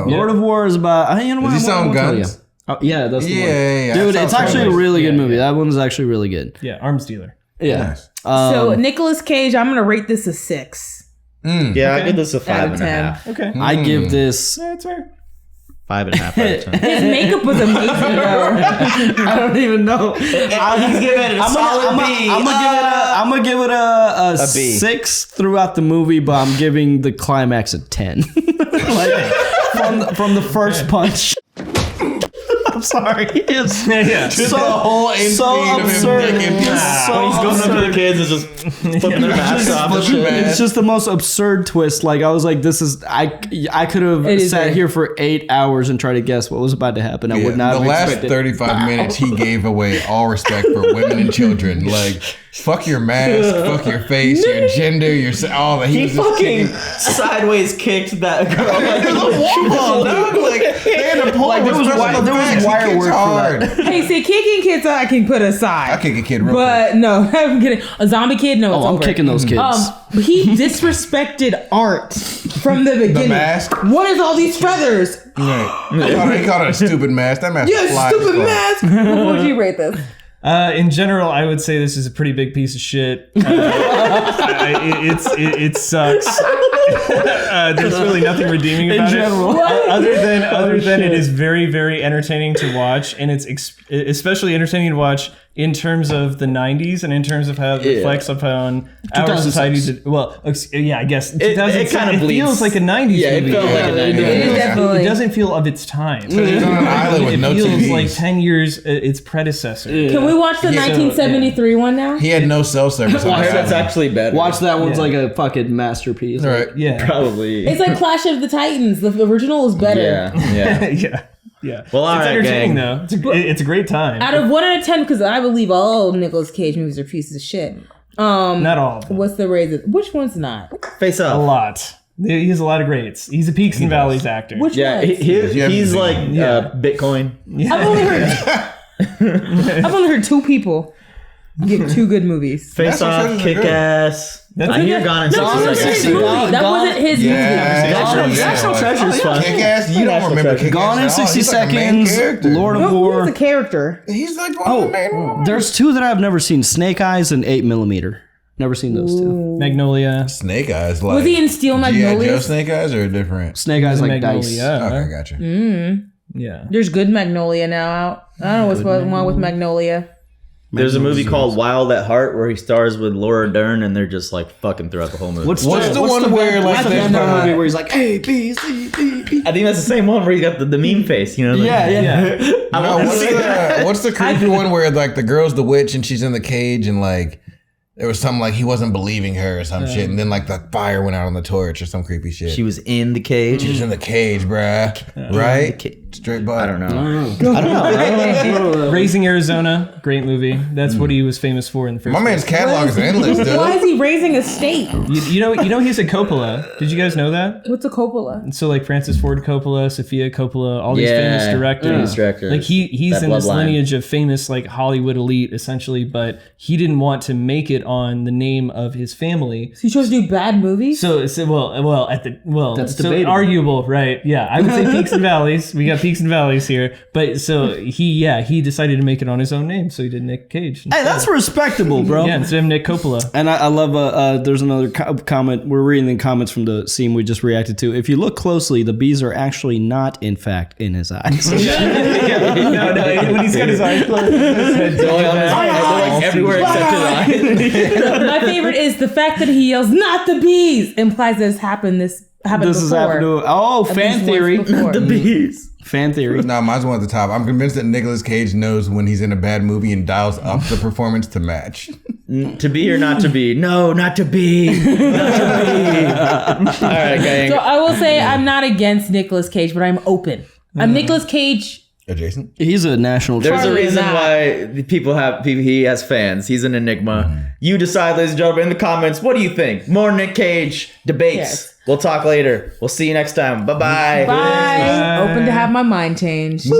[SPEAKER 2] Lord of War is about.
[SPEAKER 3] Is he selling guns?
[SPEAKER 2] Yeah, that's the one.
[SPEAKER 3] Yeah.
[SPEAKER 2] Dude, it's actually a really good movie. That one's actually really good.
[SPEAKER 5] Yeah, arms dealer.
[SPEAKER 2] Yeah.
[SPEAKER 3] Nice.
[SPEAKER 4] So Nicolas Cage, I'm gonna rate this a 6.
[SPEAKER 1] Yeah, I give this a 5.5.
[SPEAKER 5] Okay.
[SPEAKER 2] I give this.
[SPEAKER 5] That's fair.
[SPEAKER 1] 5.5 out of 10.
[SPEAKER 4] His makeup was amazing, though.
[SPEAKER 2] I don't even know.
[SPEAKER 1] He's giving it a solid B.
[SPEAKER 2] I'm gonna give it a
[SPEAKER 1] B.
[SPEAKER 2] 6 throughout the movie, but I'm giving the climax a 10. From the first punch. I'm sorry. It's
[SPEAKER 3] Just the whole
[SPEAKER 2] absurd.
[SPEAKER 1] He's going up to the kids and just flipping their masks off.
[SPEAKER 2] It's just the most absurd twist. I was like, this is I could have sat here for 8 hours and tried to guess what was about to happen. I would not have expected.
[SPEAKER 3] The last 35 minutes, he gave away all respect for women and children. Fuck your mask, fuck your face, your gender, all that.
[SPEAKER 1] He fucking sideways kicked that girl.
[SPEAKER 3] They had to pull
[SPEAKER 2] there was wire work for that.
[SPEAKER 4] Hey, see, kicking kids I can put aside.
[SPEAKER 3] I kick a kid real
[SPEAKER 4] But no, I'm kidding. A zombie kid? No, it's
[SPEAKER 2] I'm
[SPEAKER 4] over.
[SPEAKER 2] kicking those kids.
[SPEAKER 4] He disrespected art from the beginning.
[SPEAKER 3] The mask?
[SPEAKER 4] What is all these feathers?
[SPEAKER 3] He called it a stupid mask. That mask flies.
[SPEAKER 4] Stupid mask. What would you rate this?
[SPEAKER 5] In general, I would say this is a pretty big piece of shit. It sucks. There's really nothing redeeming about it. Other than it is very, very entertaining to watch, and it's especially entertaining to watch in terms of the 90s and in terms of how it reflects upon our society. I guess
[SPEAKER 1] it kind of
[SPEAKER 5] feels like a 90s movie.
[SPEAKER 1] It felt like a 90s movie.
[SPEAKER 4] Definitely.
[SPEAKER 5] It doesn't feel of its time.
[SPEAKER 3] He's on an island with no
[SPEAKER 5] feels
[SPEAKER 3] TVs.
[SPEAKER 5] like 10 years its predecessor.
[SPEAKER 4] Can we watch the 1973 one now?
[SPEAKER 3] He had no cell service.
[SPEAKER 1] That's actually better.
[SPEAKER 2] Watch that one's like a fucking masterpiece.
[SPEAKER 3] Right.
[SPEAKER 5] Yeah.
[SPEAKER 1] Probably.
[SPEAKER 4] It's like Clash of the Titans. The original is better.
[SPEAKER 5] Yeah. Well, it's entertaining though. It's a great time.
[SPEAKER 4] Out of 1 out of 10, because I believe all Nicolas Cage movies are pieces of shit.
[SPEAKER 5] Not all of them.
[SPEAKER 4] What's the rating? Which one's not?
[SPEAKER 1] Face Off.
[SPEAKER 5] A lot. He has a lot of greats. He's a peaks and valleys actor.
[SPEAKER 4] Which one?
[SPEAKER 1] He's like Bitcoin.
[SPEAKER 5] Yeah.
[SPEAKER 4] I've only heard 2 people give 2 good movies.
[SPEAKER 1] Face Off, Kick Ass. I hear Gone in 60 Seconds.
[SPEAKER 4] That wasn't his movie.
[SPEAKER 1] National Treasure's fun.
[SPEAKER 3] Kick Ass, you don't remember Kick Ass.
[SPEAKER 2] Gone in 60 Seconds, Lord of War.
[SPEAKER 4] He's a character.
[SPEAKER 3] He's like one of the main ones.
[SPEAKER 2] There's 2 that I've never seen: Snake Eyes and 8mm. Never seen those 2.
[SPEAKER 5] Magnolia.
[SPEAKER 3] Snake Eyes, like.
[SPEAKER 4] Was he in Steel Magnolias?
[SPEAKER 3] Joe Snake Eyes or different?
[SPEAKER 2] Snake Eyes like Dice.
[SPEAKER 3] Okay, gotcha.
[SPEAKER 5] Yeah.
[SPEAKER 4] There's good Magnolia now out. I don't know what's going on with Magnolia.
[SPEAKER 1] There's a movie called Wild at Heart where he stars with Laura Dern and they're just fucking throughout the whole movie.
[SPEAKER 3] What's the one where
[SPEAKER 2] movie where he's like A B C D E?
[SPEAKER 1] I think that's the same one where you got the meme face, you know?
[SPEAKER 2] Yeah.
[SPEAKER 3] What's the creepy one where the girl's the witch and she's in the cage and there was something he wasn't believing her or some shit, and then the fire went out on the torch or some creepy shit.
[SPEAKER 1] She was in the cage.
[SPEAKER 3] She was in the cage, bruh. Right? Straight butt.
[SPEAKER 1] I don't know.
[SPEAKER 5] Raising Arizona, great movie. That's what he was famous for in the first.
[SPEAKER 3] My man's catalog is endless, dude.
[SPEAKER 4] Why is he raising a state?
[SPEAKER 5] You know he's a Coppola. Did you guys know that?
[SPEAKER 4] What's a Coppola?
[SPEAKER 5] So Francis Ford Coppola, Sofia Coppola, all these famous directors. He's in this lineage of famous Hollywood elite essentially, but he didn't want to make it on the name of his family.
[SPEAKER 4] So he chose to do bad movies?
[SPEAKER 5] That's
[SPEAKER 2] debatable.
[SPEAKER 5] arguable, right? Yeah, I would say peaks and valleys. We got peaks and valleys here. But so he decided to make it on his own name, so he did Nick Cage.
[SPEAKER 2] Hey, that's respectable, bro.
[SPEAKER 5] Yeah, instead of Nick Coppola.
[SPEAKER 2] And I love. There's another comment. We're reading the comments from the scene we just reacted to. If you look closely, the bees are actually not, in fact, in his eyes.
[SPEAKER 5] No, when he's got his eyes closed, his head's
[SPEAKER 1] like everywhere except his eyes.
[SPEAKER 4] My favorite is the fact that he yells, "Not the bees," implies this happened before.
[SPEAKER 2] Fan theory.
[SPEAKER 1] Not the bees.
[SPEAKER 2] Fan theory.
[SPEAKER 3] No, mine's one at the top. I'm convinced that Nicolas Cage knows when he's in a bad movie and dials up the performance to match.
[SPEAKER 1] To be or not to be? No, not to be. Not to be. All right, gang.
[SPEAKER 4] So I will say I'm not against Nicolas Cage, but I'm open. I'm Nicolas Cage.
[SPEAKER 3] Adjacent?
[SPEAKER 2] He's a national
[SPEAKER 1] There's a reason why he has fans. He's an enigma. You decide, ladies and gentlemen, in the comments, what do you think? More Nick Cage debates.
[SPEAKER 4] Yes.
[SPEAKER 1] We'll talk later. We'll see you next time. Bye-bye.
[SPEAKER 4] Bye. Open to have my mind changed.